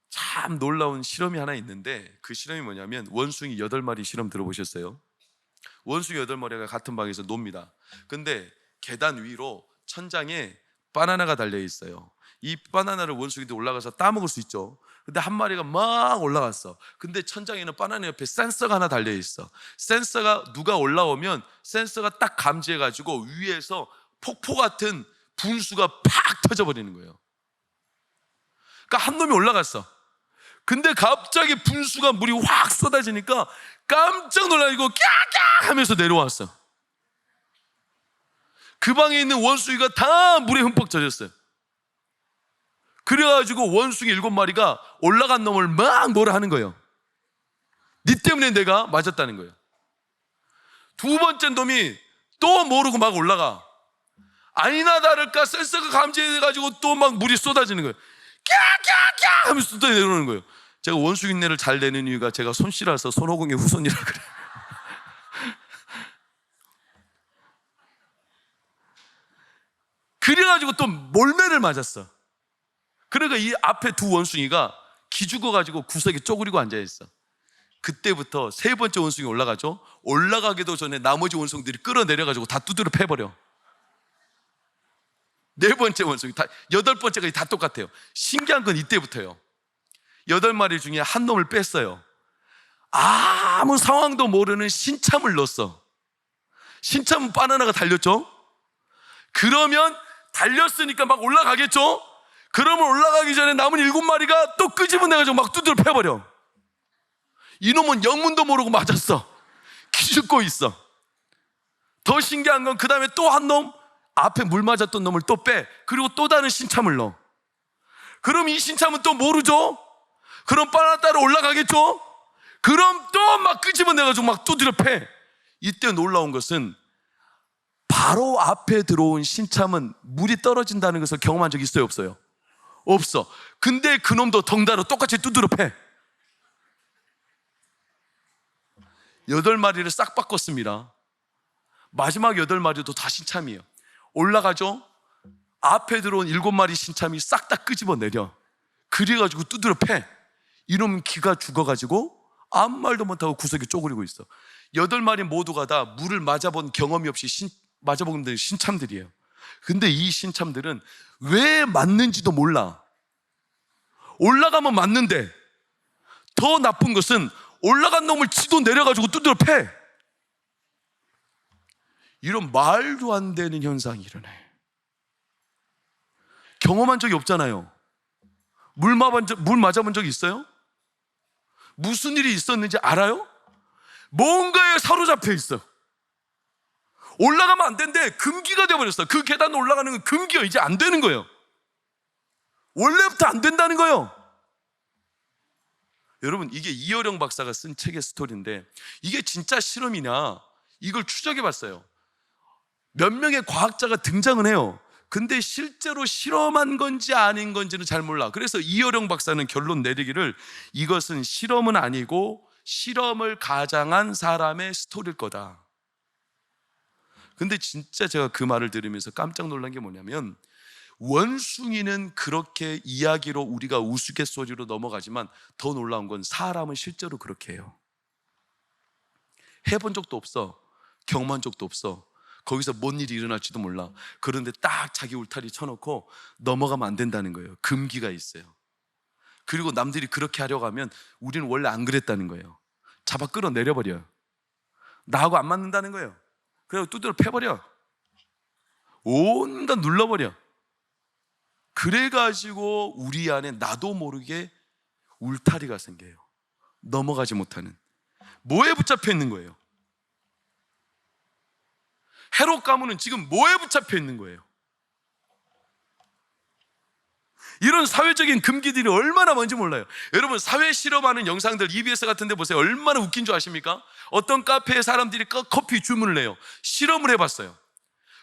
참 놀라운 실험이 하나 있는데 그 실험이 뭐냐면 원숭이 8마리 실험 들어보셨어요? 원숭이 8마리가 같은 방에서 놉니다. 근데 계단 위로 천장에 바나나가 달려 있어요. 이 바나나를 원숭이들이 올라가서 따먹을 수 있죠. 근데 한 마리가 막 올라갔어. 근데 천장에는 바나나 옆에 센서가 하나 달려 있어. 센서가 누가 올라오면 센서가 딱 감지해가지고 위에서 폭포 같은 분수가 팍 터져버리는 거예요. 그러니까 한 놈이 올라갔어. 근데 갑자기 분수가 물이 확 쏟아지니까 깜짝 놀라고 꺄꺄 하면서 내려왔어. 그 방에 있는 원숭이가 다 물에 흠뻑 젖었어요. 그래가지고 원숭이 7마리가 올라간 놈을 막 뭐라 하는 거예요. 네 때문에 내가 맞았다는 거예요. 두 번째 놈이 또 모르고 막 올라가. 아니나 다를까 센서가 감지해가지고 또 막 물이 쏟아지는 거예요. 꺄꺄꺄 하면서 또 내려오는 거예요. 제가 원수흉내를 잘 내는 이유가 제가 손씨라서 손오공의 후손이라 그래요. 그래가지고 또 몰매를 맞았어. 그러니까 이 앞에 두 원숭이가 기죽어가지고 구석에 쪼그리고 앉아있어. 그때부터 세 번째 원숭이 올라가죠. 올라가기도 전에 나머지 원숭이들이 끌어내려가지고 다 두드려 패버려. 네 번째 원숭이, 여덟 번째까지 다 똑같아요. 신기한 건 이때부터예요. 8마리 중에 한 놈을 뺐어요. 아무 상황도 모르는 신참을 넣었어. 신참 바나나가 달렸죠. 그러면 달렸으니까 막 올라가겠죠. 그러면 올라가기 전에 남은 7마리가 또 끄집어내가지고 막 두드려 패버려. 이놈은 영문도 모르고 맞았어. 기죽고 있어. 더 신기한 건 그 다음에 또 한 놈, 앞에 물 맞았던 놈을 또 빼. 그리고 또 다른 신참을 넣어. 그럼 이 신참은 또 모르죠. 그럼 바나나 따라 올라가겠죠. 그럼 또 막 끄집어내가지고 막 두드려 패. 이때 놀라운 것은 바로 앞에 들어온 신참은 물이 떨어진다는 것을 경험한 적 있어요, 없어요? 없어. 근데 그놈도 덩달아 똑같이 두드려 패. 8마리를 싹 바꿨습니다. 마지막 8마리도 다 신참이에요. 올라가죠. 앞에 들어온 7마리 신참이 싹 다 끄집어내려. 그래가지고 두드려 패. 이놈 기가 죽어가지고 아무 말도 못하고 구석에 쪼그리고 있어. 8마리 모두가 다 물을 맞아본 경험이 없이 맞아본 신참들이에요. 근데 이 신참들은 왜 맞는지도 몰라. 올라가면 맞는데 더 나쁜 것은 올라간 놈을 치고 내려가지고 두드려 패. 이런 말도 안 되는 현상이 일어나요. 경험한 적이 없잖아요. 물 맞아본 적이 있어요? 무슨 일이 있었는지 알아요? 뭔가에 사로잡혀 있어. 올라가면 안 되는데 금기가 되어버렸어. 그 계단 올라가는 건 금기가 이제 안 되는 거예요. 원래부터 안 된다는 거예요. 여러분, 이게 이어령 박사가 쓴 책의 스토리인데 이게 진짜 실험이냐 이걸 추적해 봤어요. 몇 명의 과학자가 등장은 해요. 근데 실제로 실험한 건지 아닌 건지는 잘 몰라. 그래서 이어령 박사는 결론 내리기를 이것은 실험은 아니고 실험을 가장한 사람의 스토리일 거다. 근데 진짜 제가 그 말을 들으면서 깜짝 놀란 게 뭐냐면 원숭이는 그렇게 이야기로 우리가 우스갯소리로 넘어가지만 더 놀라운 건 사람은 실제로 그렇게 해요. 해본 적도 없어. 경험한 적도 없어. 거기서 뭔 일이 일어날지도 몰라. 그런데 딱 자기 울타리 쳐놓고 넘어가면 안 된다는 거예요. 금기가 있어요. 그리고 남들이 그렇게 하려고 하면 우리는 원래 안 그랬다는 거예요. 잡아 끌어내려버려요. 나하고 안 맞는다는 거예요. 그리고 두드려 패버려. 온갖 눌러버려. 그래가지고 우리 안에 나도 모르게 울타리가 생겨요. 넘어가지 못하는. 뭐에 붙잡혀 있는 거예요? 헤롯 가문은 지금 뭐에 붙잡혀 있는 거예요? 이런 사회적인 금기들이 얼마나 많은지 몰라요. 여러분, 사회 실험하는 영상들 EBS 같은 데 보세요. 얼마나 웃긴 줄 아십니까? 어떤 카페에 사람들이 커피 주문을 해요. 실험을 해봤어요.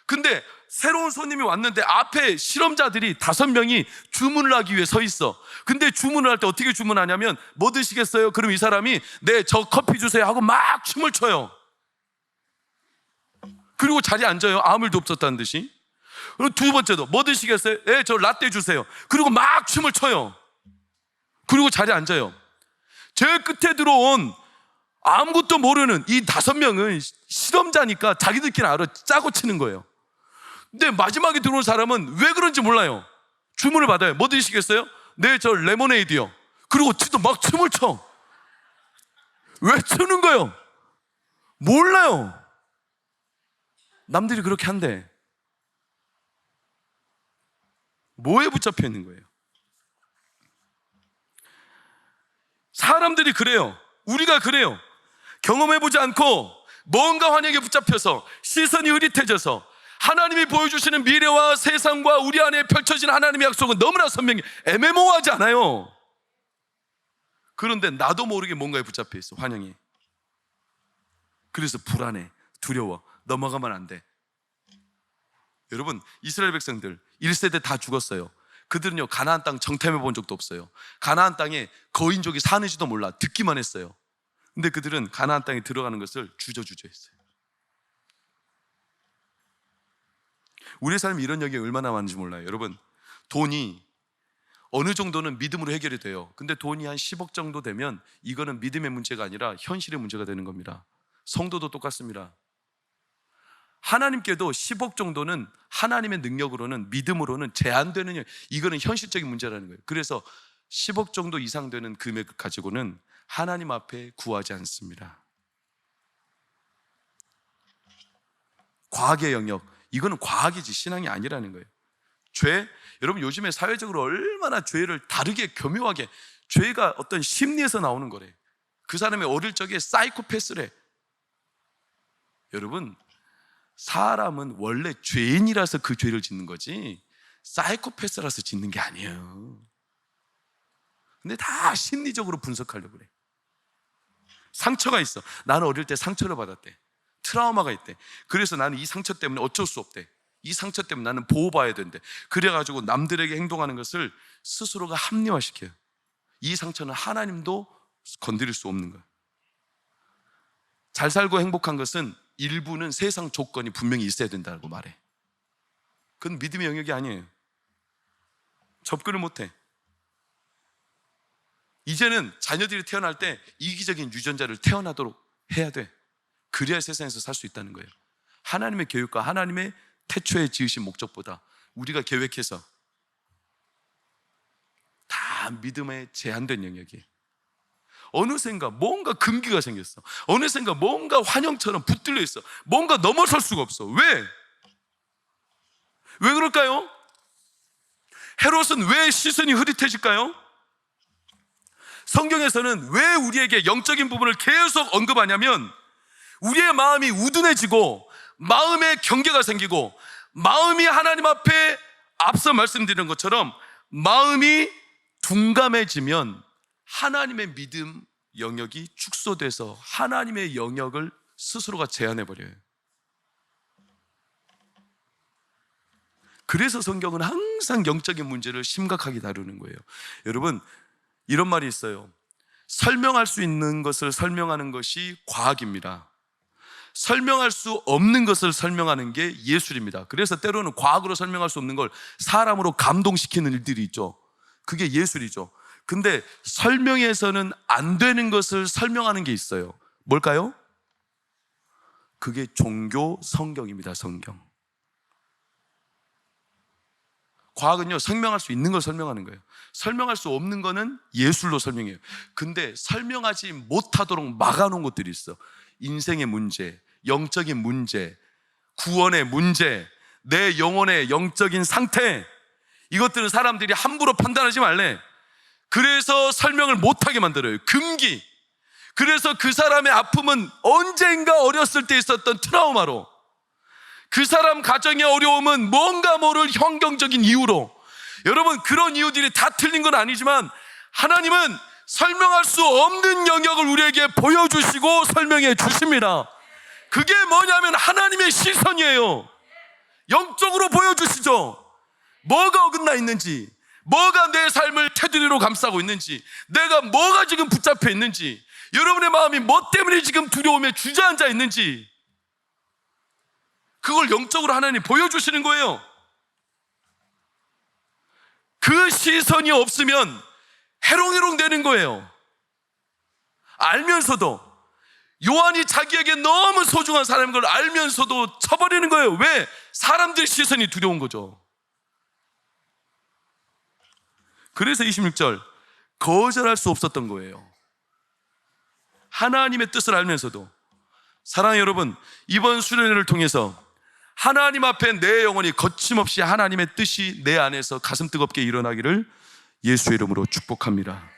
근데 새로운 손님이 왔는데 앞에 실험자들이 5명이 주문을 하기 위해 서 있어. 근데 주문을 할 때 어떻게 주문하냐면 뭐 드시겠어요? 그럼 이 사람이 네, 저 커피 주세요 하고 막 춤을 춰요. 그리고 자리에 앉아요. 아무 일도 없었다는 듯이. 그리고 두 번째도 뭐 드시겠어요? 네, 저 라떼 주세요. 그리고 막 춤을 춰요. 그리고 자리에 앉아요. 제일 끝에 들어온 아무것도 모르는 이 5명은 실험자니까 자기들끼리 알아 짜고 치는 거예요. 근데 마지막에 들어온 사람은 왜 그런지 몰라요. 주문을 받아요. 뭐 드시겠어요? 네, 저 레모네이드요. 그리고 또 막 춤을 춰. 왜 추는 거예요? 몰라요. 남들이 그렇게 한대. 뭐에 붙잡혀 있는 거예요? 사람들이 그래요. 우리가 그래요. 경험해보지 않고 뭔가 환영에 붙잡혀서 시선이 흐릿해져서 하나님이 보여주시는 미래와 세상과 우리 안에 펼쳐진 하나님의 약속은 너무나 선명해. 애매모호하지 않아요. 그런데 나도 모르게 뭔가에 붙잡혀 있어, 환영이. 그래서 불안해, 두려워. 넘어가면 안 돼. 여러분, 이스라엘 백성들 1세대 다 죽었어요. 그들은요, 가나안 땅 정탐해 본 적도 없어요. 가나안 땅에 거인족이 사는지도 몰라. 듣기만 했어요. 근데 그들은 가나안 땅에 들어가는 것을 주저주저 했어요. 우리의 삶이 이런 영역이 얼마나 많은지 몰라요. 여러분, 돈이 어느 정도는 믿음으로 해결이 돼요. 근데 돈이 한 10억 정도 되면 이거는 믿음의 문제가 아니라 현실의 문제가 되는 겁니다. 성도도 똑같습니다. 하나님께도 10억 정도는 하나님의 능력으로는, 믿음으로는 제한되는, 이거는 현실적인 문제라는 거예요. 그래서 10억 정도 이상 되는 금액을 가지고는 하나님 앞에 구하지 않습니다. 과학의 영역, 이거는 과학이지 신앙이 아니라는 거예요. 죄, 여러분 요즘에 사회적으로 얼마나 죄를 다르게 교묘하게, 죄가 어떤 심리에서 나오는 거래. 그 사람이 어릴 적에 사이코패스래. 여러분, 사람은 원래 죄인이라서 그 죄를 짓는 거지 사이코패스라서 짓는 게 아니에요. 근데 다 심리적으로 분석하려고 그래. 상처가 있어. 나는 어릴 때 상처를 받았대. 트라우마가 있대. 그래서 나는 이 상처 때문에 어쩔 수 없대. 이 상처 때문에 나는 보호받아야 된대. 그래가지고 남들에게 행동하는 것을 스스로가 합리화시켜요. 이 상처는 하나님도 건드릴 수 없는 거예요. 잘 살고 행복한 것은 일부는 세상 조건이 분명히 있어야 된다고 말해. 그건 믿음의 영역이 아니에요. 접근을 못해. 이제는 자녀들이 태어날 때 이기적인 유전자를 태어나도록 해야 돼. 그래야 세상에서 살 수 있다는 거예요. 하나님의 교육과 하나님의 태초에 지으신 목적보다 우리가 계획해서 다 믿음에 제한된 영역이에요. 어느샌가 뭔가 금기가 생겼어. 어느샌가 뭔가 환영처럼 붙들려 있어. 뭔가 넘어설 수가 없어. 왜? 왜 그럴까요? 헤롯은 왜 시선이 흐릿해질까요? 성경에서는 왜 우리에게 영적인 부분을 계속 언급하냐면 우리의 마음이 우둔해지고 마음에 경계가 생기고 마음이 하나님 앞에 앞서 말씀드린 것처럼 마음이 둔감해지면 하나님의 믿음 영역이 축소돼서 하나님의 영역을 스스로가 제한해버려요. 그래서 성경은 항상 영적인 문제를 심각하게 다루는 거예요. 여러분, 이런 말이 있어요. 설명할 수 있는 것을 설명하는 것이 과학입니다. 설명할 수 없는 것을 설명하는 게 예술입니다. 그래서 때로는 과학으로 설명할 수 없는 걸 사람으로 감동시키는 일들이 있죠. 그게 예술이죠. 근데 설명해서는 안 되는 것을 설명하는 게 있어요. 뭘까요? 그게 종교 성경입니다. 성경. 과학은요, 설명할 수 있는 걸 설명하는 거예요. 설명할 수 없는 거는 예술로 설명해요. 근데 설명하지 못하도록 막아놓은 것들이 있어. 인생의 문제, 영적인 문제, 구원의 문제, 내 영혼의 영적인 상태, 이것들은 사람들이 함부로 판단하지 말래. 그래서 설명을 못하게 만들어요. 금기. 그래서 그 사람의 아픔은 언젠가 어렸을 때 있었던 트라우마로, 그 사람 가정의 어려움은 뭔가 모를 환경적인 이유로, 여러분 그런 이유들이 다 틀린 건 아니지만 하나님은 설명할 수 없는 영역을 우리에게 보여주시고 설명해 주십니다. 그게 뭐냐면 하나님의 시선이에요. 영적으로 보여주시죠. 뭐가 어긋나 있는지, 뭐가 내 삶을 테두리로 감싸고 있는지, 내가 뭐가 지금 붙잡혀 있는지, 여러분의 마음이 뭐 때문에 지금 두려움에 주저앉아 있는지, 그걸 영적으로 하나님 보여주시는 거예요. 그 시선이 없으면 해롱해롱 되는 거예요. 알면서도, 요한이 자기에게 너무 소중한 사람인 걸 알면서도 쳐버리는 거예요. 왜? 사람들 시선이 두려운 거죠. 그래서 26절, 거절할 수 없었던 거예요. 하나님의 뜻을 알면서도. 사랑하는 여러분, 이번 수련회를 통해서 하나님 앞에 내 영혼이 거침없이 하나님의 뜻이 내 안에서 가슴 뜨겁게 일어나기를 예수의 이름으로 축복합니다.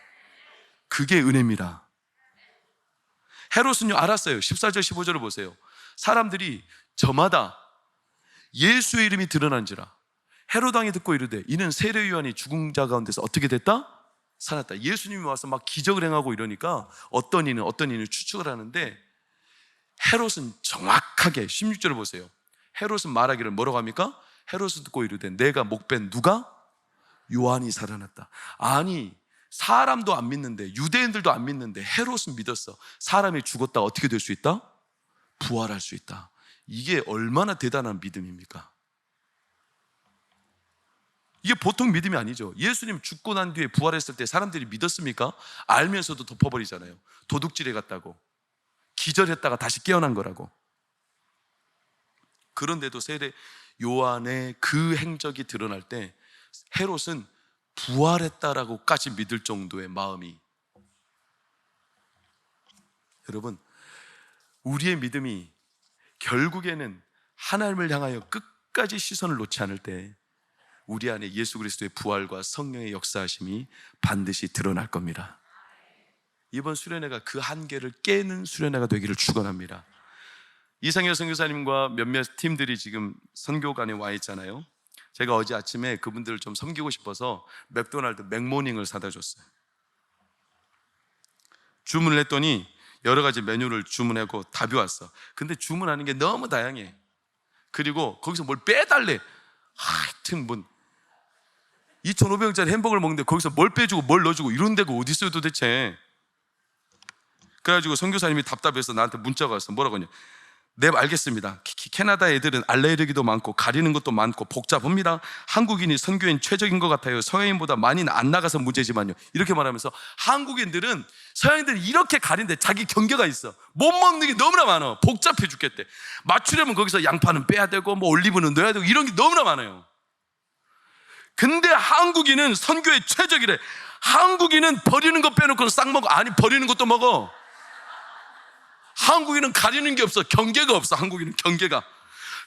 그게 은혜입니다. 헤롯은요 알았어요. 14절 15절을 보세요. 사람들이 저마다 예수의 이름이 드러난지라 헤롯 왕이 듣고 이르되 이는 세례 요한이 죽은 자 가운데서 어떻게 됐다? 살았다. 예수님이 와서 막 기적을 행하고 이러니까 어떤 이는 추측을 하는데 헤롯은 정확하게 16절을 보세요. 헤롯은 말하기를 뭐라고 합니까? 헤롯은 듣고 이르되 내가 목벤 누가? 요한이 살아났다. 아니, 사람도 안 믿는데, 유대인들도 안 믿는데 헤롯은 믿었어. 사람이 죽었다 어떻게 될 수 있다? 부활할 수 있다. 이게 얼마나 대단한 믿음입니까? 이게 보통 믿음이 아니죠. 예수님 죽고 난 뒤에 부활했을 때 사람들이 믿었습니까? 알면서도 덮어버리잖아요. 도둑질해 갔다고, 기절했다가 다시 깨어난 거라고. 그런데도 세례 요한의 그 행적이 드러날 때 헤롯은 부활했다라고까지 믿을 정도의 마음이. 여러분, 우리의 믿음이 결국에는 하나님을 향하여 끝까지 시선을 놓지 않을 때 우리 안에 예수 그리스도의 부활과 성령의 역사하심이 반드시 드러날 겁니다. 이번 수련회가 그 한계를 깨는 수련회가 되기를 축원합니다. 이상열 선교사님과 몇몇 팀들이 지금 선교관에 와 있잖아요. 제가 어제 아침에 그분들을 좀 섬기고 싶어서 맥도날드 맥모닝을 사다 줬어요. 주문을 했더니 여러 가지 메뉴를 주문하고 답이 왔어. 근데 주문하는 게 너무 다양해. 그리고 거기서 뭘 빼달래. 하여튼 뭐 2,500원짜리 햄버거를 먹는데 거기서 뭘 빼주고 뭘 넣어주고 이런 데가 어디 있어요 도대체. 그래가지고 선교사님이 답답해서 나한테 문자가 왔어. 뭐라고 하냐. 네, 알겠습니다. 캐나다 애들은 알레르기도 많고 가리는 것도 많고 복잡합니다. 한국인이 선교인 최적인 것 같아요. 서양인보다 많이 안 나가서 문제지만요. 이렇게 말하면서 한국인들은 서양인들은 이렇게 가린데 자기 경계가 있어. 못 먹는 게 너무나 많아. 복잡해 죽겠대. 맞추려면 거기서 양파는 빼야 되고 뭐 올리브는 넣어야 되고 이런 게 너무나 많아요. 근데 한국인은 선교의 최적이래. 한국인은 버리는 거 빼놓고는 싹 먹어. 아니, 버리는 것도 먹어. 한국인은 가리는 게 없어. 경계가 없어. 한국인은 경계가.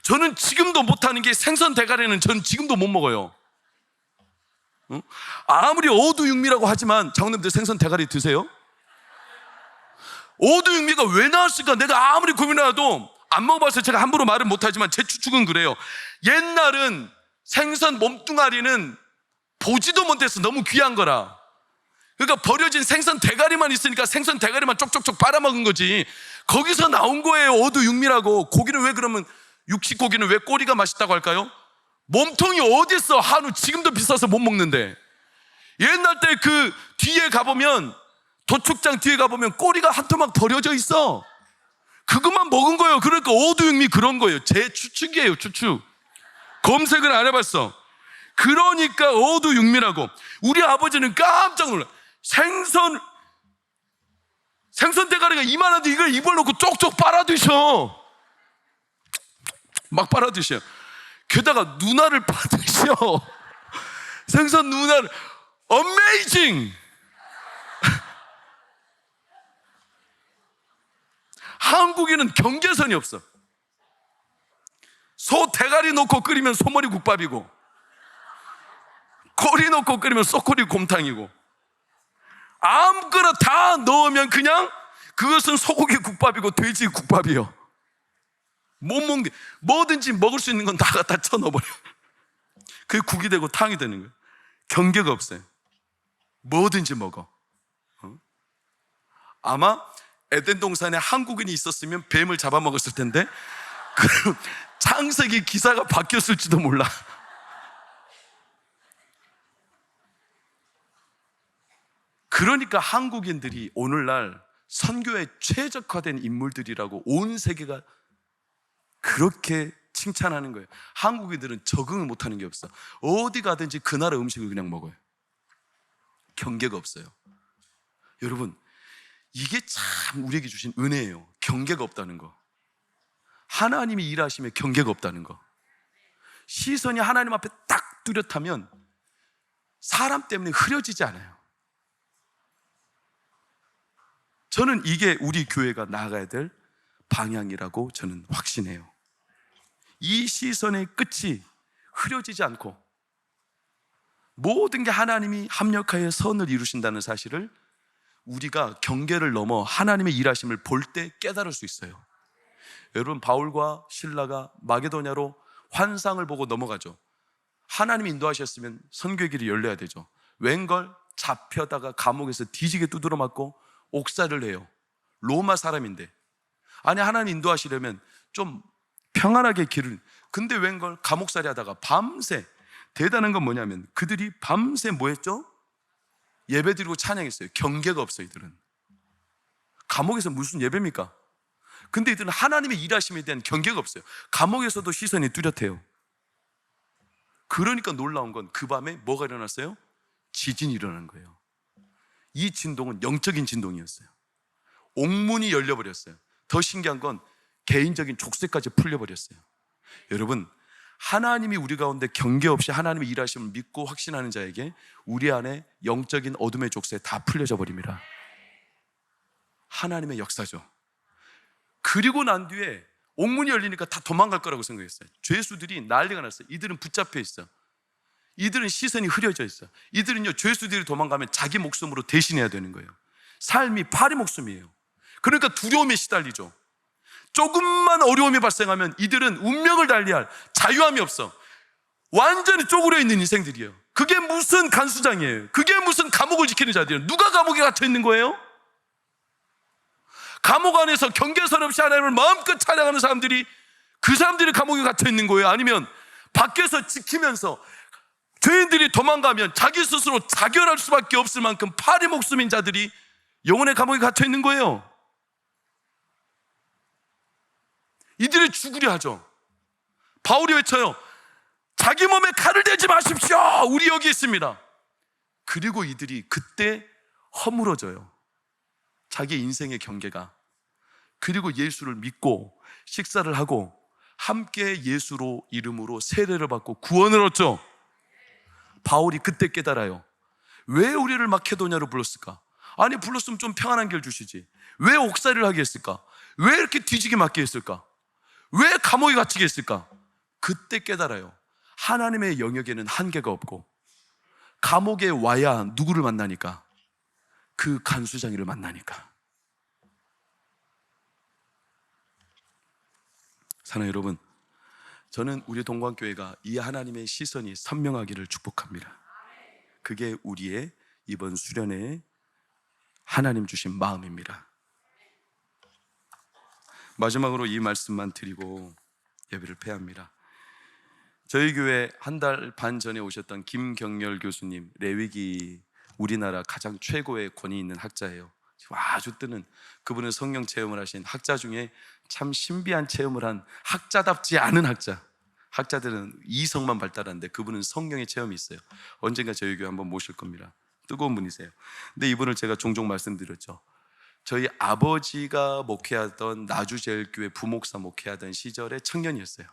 저는 지금도 못하는 게 생선 대가리는 저는 지금도 못 먹어요. 응? 아무리 오두육미라고 하지만 장로님들 생선 대가리 드세요? 오두육미가 왜 나왔을까? 내가 아무리 고민해도 안 먹어봐서 제가 함부로 말은 못하지만 제 추측은 그래요. 옛날은 생선 몸뚱아리는 보지도 못해서 너무 귀한 거라. 그러니까 버려진 생선 대가리만 있으니까 생선 대가리만 쪽쪽쪽 빨아먹은 거지. 거기서 나온 거예요. 오두육미라고. 고기는 왜 그러면, 육식 고기는 왜 꼬리가 맛있다고 할까요? 몸통이 어디 있어? 한우 지금도 비싸서 못 먹는데. 옛날 때 그 뒤에 가보면, 도축장 뒤에 가보면 꼬리가 한 토막 버려져 있어. 그것만 먹은 거예요. 그러니까 오두육미 그런 거예요. 제 추측이에요. 추측. 검색을 안 해봤어. 그러니까 오두육미라고. 우리 아버지는 깜짝 놀라. 생선 대가리가 이만한데 이걸 입을 놓고 쪽쪽 빨아드셔. 막 빨아드셔. 게다가 누나를 받으셔. 생선 누나를. 어메이징. 한국인은 경계선이 없어. 소 대가리 넣고 끓이면 소머리 국밥이고, 꼬리 넣고 끓이면 쏘꼬리 곰탕이고, 아무거나 다 넣으면 그냥 그것은 소고기 국밥이고 돼지 국밥이요. 못 먹는 게, 뭐든지 먹을 수 있는 건 다 갖다 쳐 넣어버려. 그게 국이 되고 탕이 되는 거예요. 경계가 없어요. 뭐든지 먹어. 아마 에덴 동산에 한국인이 있었으면 뱀을 잡아먹었을 텐데, 그럼 창세기 기사가 바뀌었을지도 몰라. 그러니까 한국인들이 오늘날 선교에 최적화된 인물들이라고 온 세계가 그렇게 칭찬하는 거예요. 한국인들은 적응을 못하는 게 없어. 어디 가든지 그 나라 음식을 그냥 먹어요. 경계가 없어요. 여러분, 이게 참 우리에게 주신 은혜예요. 경계가 없다는 거. 하나님이 일하시면 경계가 없다는 거. 시선이 하나님 앞에 딱 뚜렷하면 사람 때문에 흐려지지 않아요. 저는 이게 우리 교회가 나아가야 될 방향이라고 저는 확신해요. 이 시선의 끝이 흐려지지 않고 모든 게 하나님이 합력하여 선을 이루신다는 사실을 우리가 경계를 넘어 하나님의 일하심을 볼 때 깨달을 수 있어요. 여러분, 바울과 실라가 마게도냐로 환상을 보고 넘어가죠. 하나님이 인도하셨으면 선교의 길이 열려야 되죠. 웬걸 잡혀다가 감옥에서 뒤지게 두드려 맞고 옥살을 해요. 로마 사람인데. 아니, 하나님 인도하시려면 좀 평안하게 길을. 근데 웬걸 감옥살이 하다가 밤새, 대단한 건 뭐냐면 그들이 밤새 뭐 했죠? 예배드리고 찬양했어요. 경계가 없어. 이들은 감옥에서 무슨 예배입니까? 근데 이들은 하나님의 일하심에 대한 경계가 없어요. 감옥에서도 시선이 뚜렷해요. 그러니까 놀라운 건 그 밤에 뭐가 일어났어요? 지진이 일어난 거예요. 이 진동은 영적인 진동이었어요. 옥문이 열려버렸어요. 더 신기한 건 개인적인 족쇄까지 풀려버렸어요. 여러분, 하나님이 우리 가운데 경계 없이 하나님의 일하심을 믿고 확신하는 자에게 우리 안에 영적인 어둠의 족쇄 다 풀려져 버립니다. 하나님의 역사죠. 그리고 난 뒤에 옥문이 열리니까 다 도망갈 거라고 생각했어요. 죄수들이 난리가 났어요. 이들은 붙잡혀 있어. 이들은 시선이 흐려져 있어. 이들은요, 죄수들이 도망가면 자기 목숨으로 대신해야 되는 거예요. 삶이 파리 목숨이에요. 그러니까 두려움에 시달리죠. 조금만 어려움이 발생하면 이들은 운명을 달리할 자유함이 없어. 완전히 쪼그려 있는 인생들이에요. 그게 무슨 간수장이에요? 그게 무슨 감옥을 지키는 자들이에요? 누가 감옥에 갇혀 있는 거예요? 감옥 안에서 경계선 없이 하나님을 마음껏 찬양하는 사람들이, 그 사람들이 감옥에 갇혀 있는 거예요? 아니면 밖에서 지키면서 죄인들이 도망가면 자기 스스로 자결할 수밖에 없을 만큼 파리 목숨인 자들이 영혼의 감옥에 갇혀 있는 거예요? 이들이 죽으려 하죠. 바울이 외쳐요. 자기 몸에 칼을 대지 마십시오. 우리 여기 있습니다. 그리고 이들이 그때 허물어져요. 자기 인생의 경계가. 그리고 예수를 믿고 식사를 하고 함께 예수로 이름으로 세례를 받고 구원을 얻죠. 바울이 그때 깨달아요. 왜 우리를 마케도냐로 불렀을까? 아니, 불렀으면 좀 평안한 길 주시지. 왜 옥살이를 하게 했을까? 왜 이렇게 뒤지게 맞게 했을까? 왜 감옥에 갇히게 했을까? 그때 깨달아요. 하나님의 영역에는 한계가 없고, 감옥에 와야 누구를 만나니까? 그 간수장이를 만나니까. 사랑하는 여러분, 저는 우리 동관교회가 이 하나님의 시선이 선명하기를 축복합니다. 그게 우리의 이번 수련회에 하나님 주신 마음입니다. 마지막으로 이 말씀만 드리고 예배를 폐합니다. 저희 교회 한 달 반 전에 오셨던 김경렬 교수님, 레위기 우리나라 가장 최고의 권위 있는 학자예요. 아주 뜨는, 그분은 성령 체험을 하신 학자 중에 참 신비한 체험을 한 학자답지 않은 학자. 학자들은 이성만 발달하는데 그분은 성령의 체험이 있어요. 언젠가 저희 교회 한번 모실 겁니다. 뜨거운 분이세요. 근데 이분을 제가 종종 말씀드렸죠. 저희 아버지가 목회하던 나주제일교회 부목사 목회하던 시절의 청년이었어요.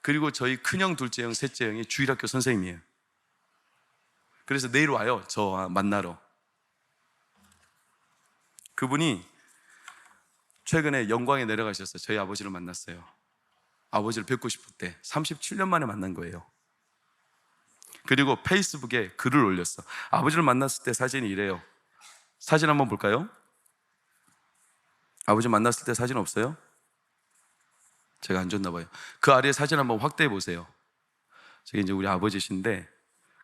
그리고 저희 큰형, 둘째 형, 셋째 형이 주일학교 선생님이에요. 그래서 내일 와요, 저 만나러. 그분이 최근에 영광에 내려가셔서 저희 아버지를 만났어요. 아버지를 뵙고 싶을 때 37년 만에 만난 거예요. 그리고 페이스북에 글을 올렸어. 아버지를 만났을 때 사진이 이래요. 사진 한번 볼까요? 아버지 만났을 때 사진 없어요? 제가 안 줬나 봐요. 그 아래에 사진 한번 확대해 보세요. 저게 이제 우리 아버지신데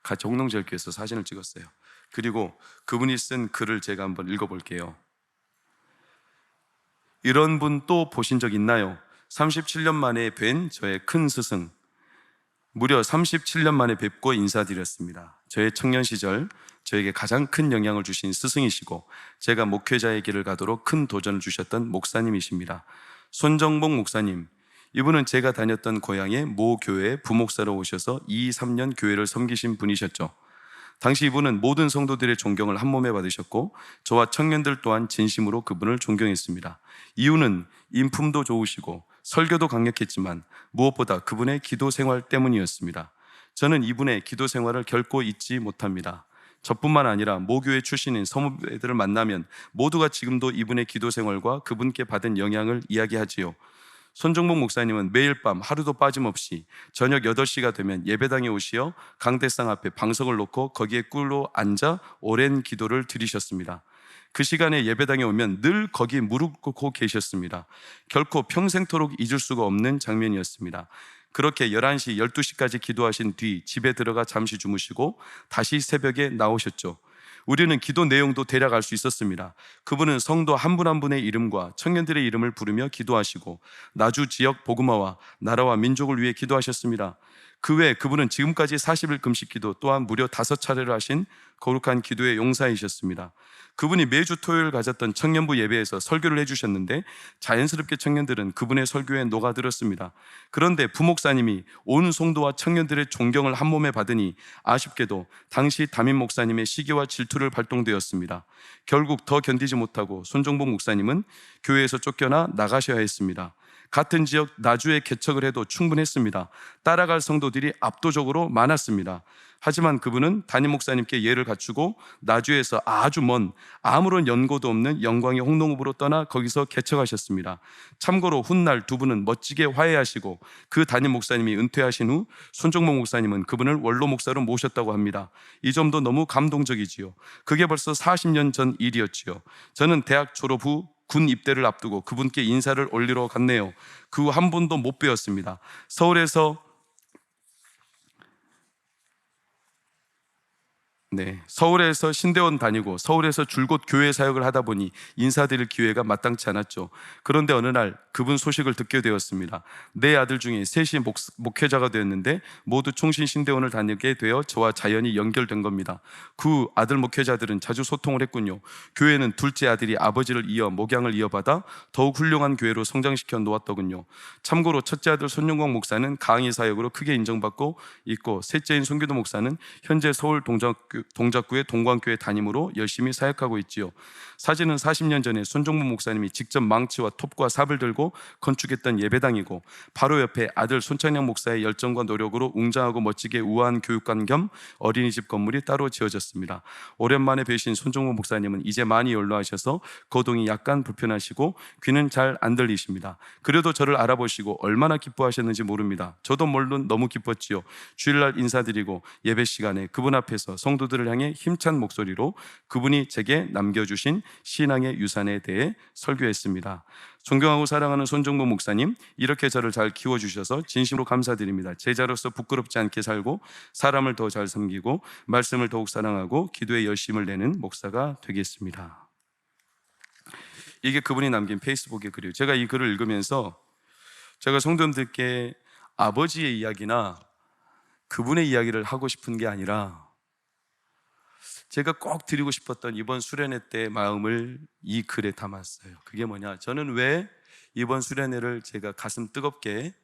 같이 홍농제일교회에서 사진을 찍었어요. 그리고 그분이 쓴 글을 제가 한번 읽어볼게요. 이런 분 또 보신 적 있나요? 37년 만에 뵌 저의 큰 스승, 무려 37년 만에 뵙고 인사드렸습니다. 저의 청년 시절 저에게 가장 큰 영향을 주신 스승이시고 제가 목회자의 길을 가도록 큰 도전을 주셨던 목사님이십니다. 손정복 목사님, 이분은 제가 다녔던 고향의 모 교회에 부목사로 오셔서 2, 3년 교회를 섬기신 분이셨죠. 당시 이분은 모든 성도들의 존경을 한 몸에 받으셨고 저와 청년들 또한 진심으로 그분을 존경했습니다. 이유는 인품도 좋으시고 설교도 강력했지만 무엇보다 그분의 기도 생활 때문이었습니다. 저는 이분의 기도 생활을 결코 잊지 못합니다. 저뿐만 아니라 모교회 출신인 성도들을 만나면 모두가 지금도 이분의 기도 생활과 그분께 받은 영향을 이야기하지요. 손정복 목사님은 매일 밤 하루도 빠짐없이 저녁 8시가 되면 예배당에 오시어 강대상 앞에 방석을 놓고 거기에 꿀로 앉아 오랜 기도를 드리셨습니다. 그 시간에 예배당에 오면 늘 거기 무릎 꿇고 계셨습니다. 결코 평생토록 잊을 수가 없는 장면이었습니다. 그렇게 11시, 12시까지 기도하신 뒤 집에 들어가 잠시 주무시고 다시 새벽에 나오셨죠. 우리는 기도 내용도 대략 알 수 있었습니다. 그분은 성도 한 분 한 분의 이름과 청년들의 이름을 부르며 기도하시고 나주 지역 복음화와 나라와 민족을 위해 기도하셨습니다. 그 외에 그분은 지금까지 40일 금식 기도 또한 무려 5차례를 하신 거룩한 기도의 용사이셨습니다. 그분이 매주 토요일 가졌던 청년부 예배에서 설교를 해주셨는데 자연스럽게 청년들은 그분의 설교에 녹아들었습니다. 그런데 부목사님이 온 성도와 청년들의 존경을 한 몸에 받으니 아쉽게도 당시 담임 목사님의 시기와 질투를 발동되었습니다. 결국 더 견디지 못하고 손종복 목사님은 교회에서 쫓겨나 나가셔야 했습니다. 같은 지역 나주에 개척을 해도 충분했습니다. 따라갈 성도들이 압도적으로 많았습니다. 하지만 그분은 담임 목사님께 예를 갖추고 나주에서 아주 먼 아무런 연고도 없는 영광의 홍농읍으로 떠나 거기서 개척하셨습니다. 참고로 훗날 두 분은 멋지게 화해하시고 그 담임 목사님이 은퇴하신 후 손종목 목사님은 그분을 원로 목사로 모셨다고 합니다. 이 점도 너무 감동적이지요. 그게 벌써 40년 전 일이었지요. 저는 대학 졸업 후 군 입대를 앞두고 그분께 인사를 올리러 갔네요. 그 후 한 번도 못 뵈었습니다. 서울에서 신대원 다니고 서울에서 줄곧 교회 사역을 하다 보니 인사드릴 기회가 마땅치 않았죠. 그런데 어느 날 그분 소식을 듣게 되었습니다. 네 아들 중에 셋이 목회자가 되었는데 모두 총신 신대원을 다니게 되어 저와 자연히 연결된 겁니다. 그 아들 목회자들은 자주 소통을 했군요. 교회는 둘째 아들이 아버지를 이어 목양을 이어받아 더욱 훌륭한 교회로 성장시켜 놓았더군요. 참고로 첫째 아들 손용광 목사는 강의 사역으로 크게 인정받고 있고 셋째인 손기도 목사는 현재 서울 동작구의 동광교회 담임으로 열심히 사역하고 있지요. 사진은 40년 전에 손종무 목사님이 직접 망치와 톱과 삽을 들고 건축했던 예배당이고 바로 옆에 아들 손창영 목사의 열정과 노력으로 웅장하고 멋지게 우아한 교육관 겸 어린이집 건물이 따로 지어졌습니다. 오랜만에 뵈신 손종무 목사님은 이제 많이 연로하셔서 거동이 약간 불편하시고 귀는 잘 안 들리십니다. 그래도 저를 알아보시고 얼마나 기뻐하셨는지 모릅니다. 저도 물론 너무 기뻤지요. 주일날 인사드리고 예배 시간에 그분 앞에서 성도들을 향해 힘찬 목소리로 그분이 제게 남겨주신 신앙의 유산에 대해 설교했습니다. 존경하고 사랑하는 손종무 목사님, 이렇게 저를 잘 키워주셔서 진심으로 감사드립니다. 제자로서 부끄럽지 않게 살고 사람을 더 잘 섬기고 말씀을 더욱 사랑하고 기도에 열심을 내는 목사가 되겠습니다. 이게 그분이 남긴 페이스북의 글이에요. 제가 이 글을 읽으면서 제가 성도님들께 아버지의 이야기나 그분의 이야기를 하고 싶은 게 아니라 제가 꼭 드리고 싶었던 이번 수련회 때의 마음을 이 글에 담았어요. 그게 뭐냐? 저는 왜 이번 수련회를 제가 가슴 뜨겁게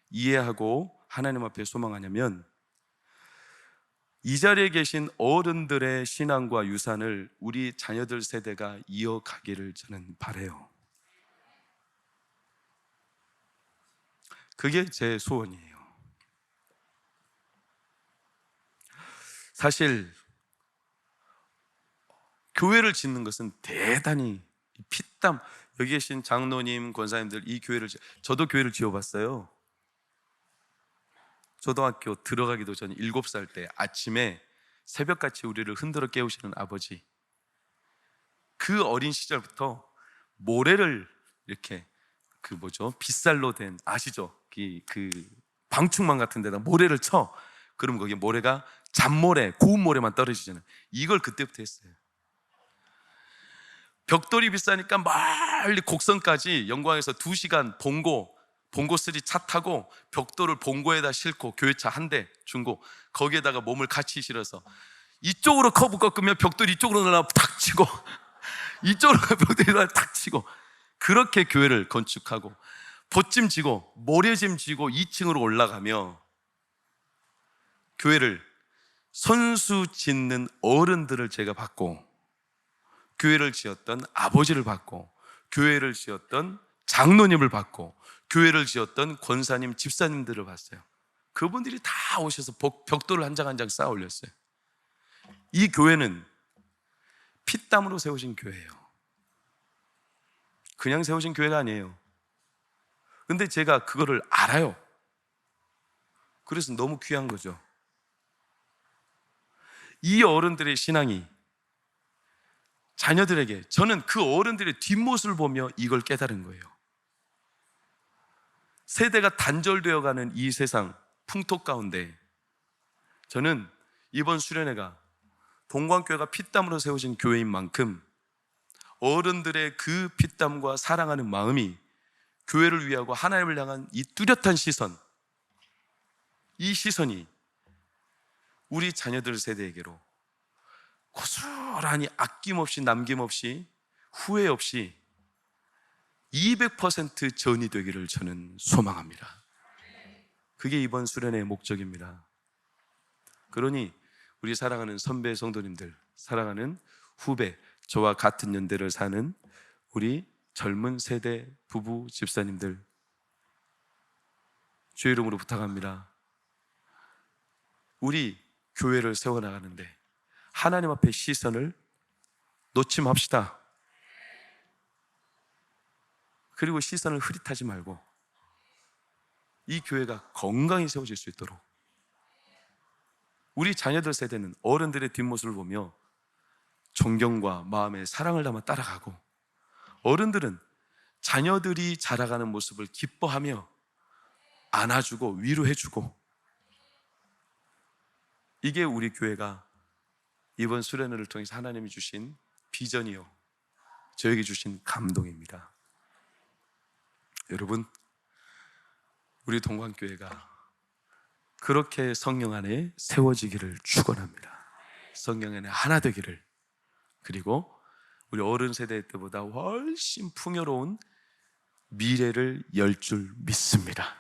이해하고 하나님 앞에 소망하냐면 이 자리에 계신 어른들의 신앙과 유산을 우리 자녀들 세대가 이어가기를 저는 바라요. 그게 제 소원이에요. 사실 교회를 짓는 것은 대단히 피땀, 여기 계신 장로님, 권사님들 저도 교회를 지어봤어요. 초등학교 들어가기도 전 7살 때 아침에 새벽같이 우리를 흔들어 깨우시는 아버지, 그 어린 시절부터 모래를 이렇게 빗살로 된, 아시죠? 그 방충망 같은 데다 모래를 쳐. 그러면 거기 모래가 잔모래, 고운 모래만 떨어지잖아요. 이걸 그때부터 했어요. 벽돌이 비싸니까 멀리 곡성까지 영광에서 2시간 봉고3 차 타고 벽돌을 봉고에다 싣고 교회차 한 대 중고 거기에다가 몸을 같이 실어서 이쪽으로 커브 꺾으면 벽돌이 이쪽으로 날아가 탁 치고 이쪽으로 벽돌이 날아가 탁 치고 그렇게 교회를 건축하고 보찜 지고 모래짐 지고 2층으로 올라가며 교회를 선수 짓는 어른들을 제가 봤고 교회를 지었던 아버지를 봤고 교회를 지었던 장로님을 봤고 교회를 지었던 권사님, 집사님들을 봤어요. 그분들이 다 오셔서 벽돌을 한 장 한 장 쌓아 올렸어요. 이 교회는 피땀으로 세우신 교회예요. 그냥 세우신 교회가 아니에요. 근데 제가 그거를 알아요. 그래서 너무 귀한 거죠. 이 어른들의 신앙이 자녀들에게, 저는 그 어른들의 뒷모습을 보며 이걸 깨달은 거예요. 세대가 단절되어가는 이 세상 풍토 가운데 저는 이번 수련회가 동광교회가 피땀으로 세워진 교회인 만큼 어른들의 그 피땀과 사랑하는 마음이 교회를 위하고 하나님을 향한 이 뚜렷한 시선, 이 시선이 우리 자녀들 세대에게로 고스란히 아낌없이 남김없이 후회 없이 200% 전이 되기를 저는 소망합니다. 그게 이번 수련의 목적입니다. 그러니 우리 사랑하는 선배 성도님들, 사랑하는 후배, 저와 같은 연대를 사는 우리 젊은 세대 부부 집사님들, 주의 이름으로 부탁합니다. 우리 교회를 세워나가는데 하나님 앞에 시선을 놓지 맙시다. 그리고 시선을 흐릿하지 말고 이 교회가 건강히 세워질 수 있도록 우리 자녀들 세대는 어른들의 뒷모습을 보며 존경과 마음의 사랑을 담아 따라가고, 어른들은 자녀들이 자라가는 모습을 기뻐하며 안아주고 위로해주고, 이게 우리 교회가 이번 수련회를 통해서 하나님이 주신 비전이요, 저에게 주신 감동입니다. 여러분, 우리 동광교회가 그렇게 성령 안에 세워지기를 축원합니다. 성령 안에 하나 되기를, 그리고 우리 어른 세대 때보다 훨씬 풍요로운 미래를 열 줄 믿습니다.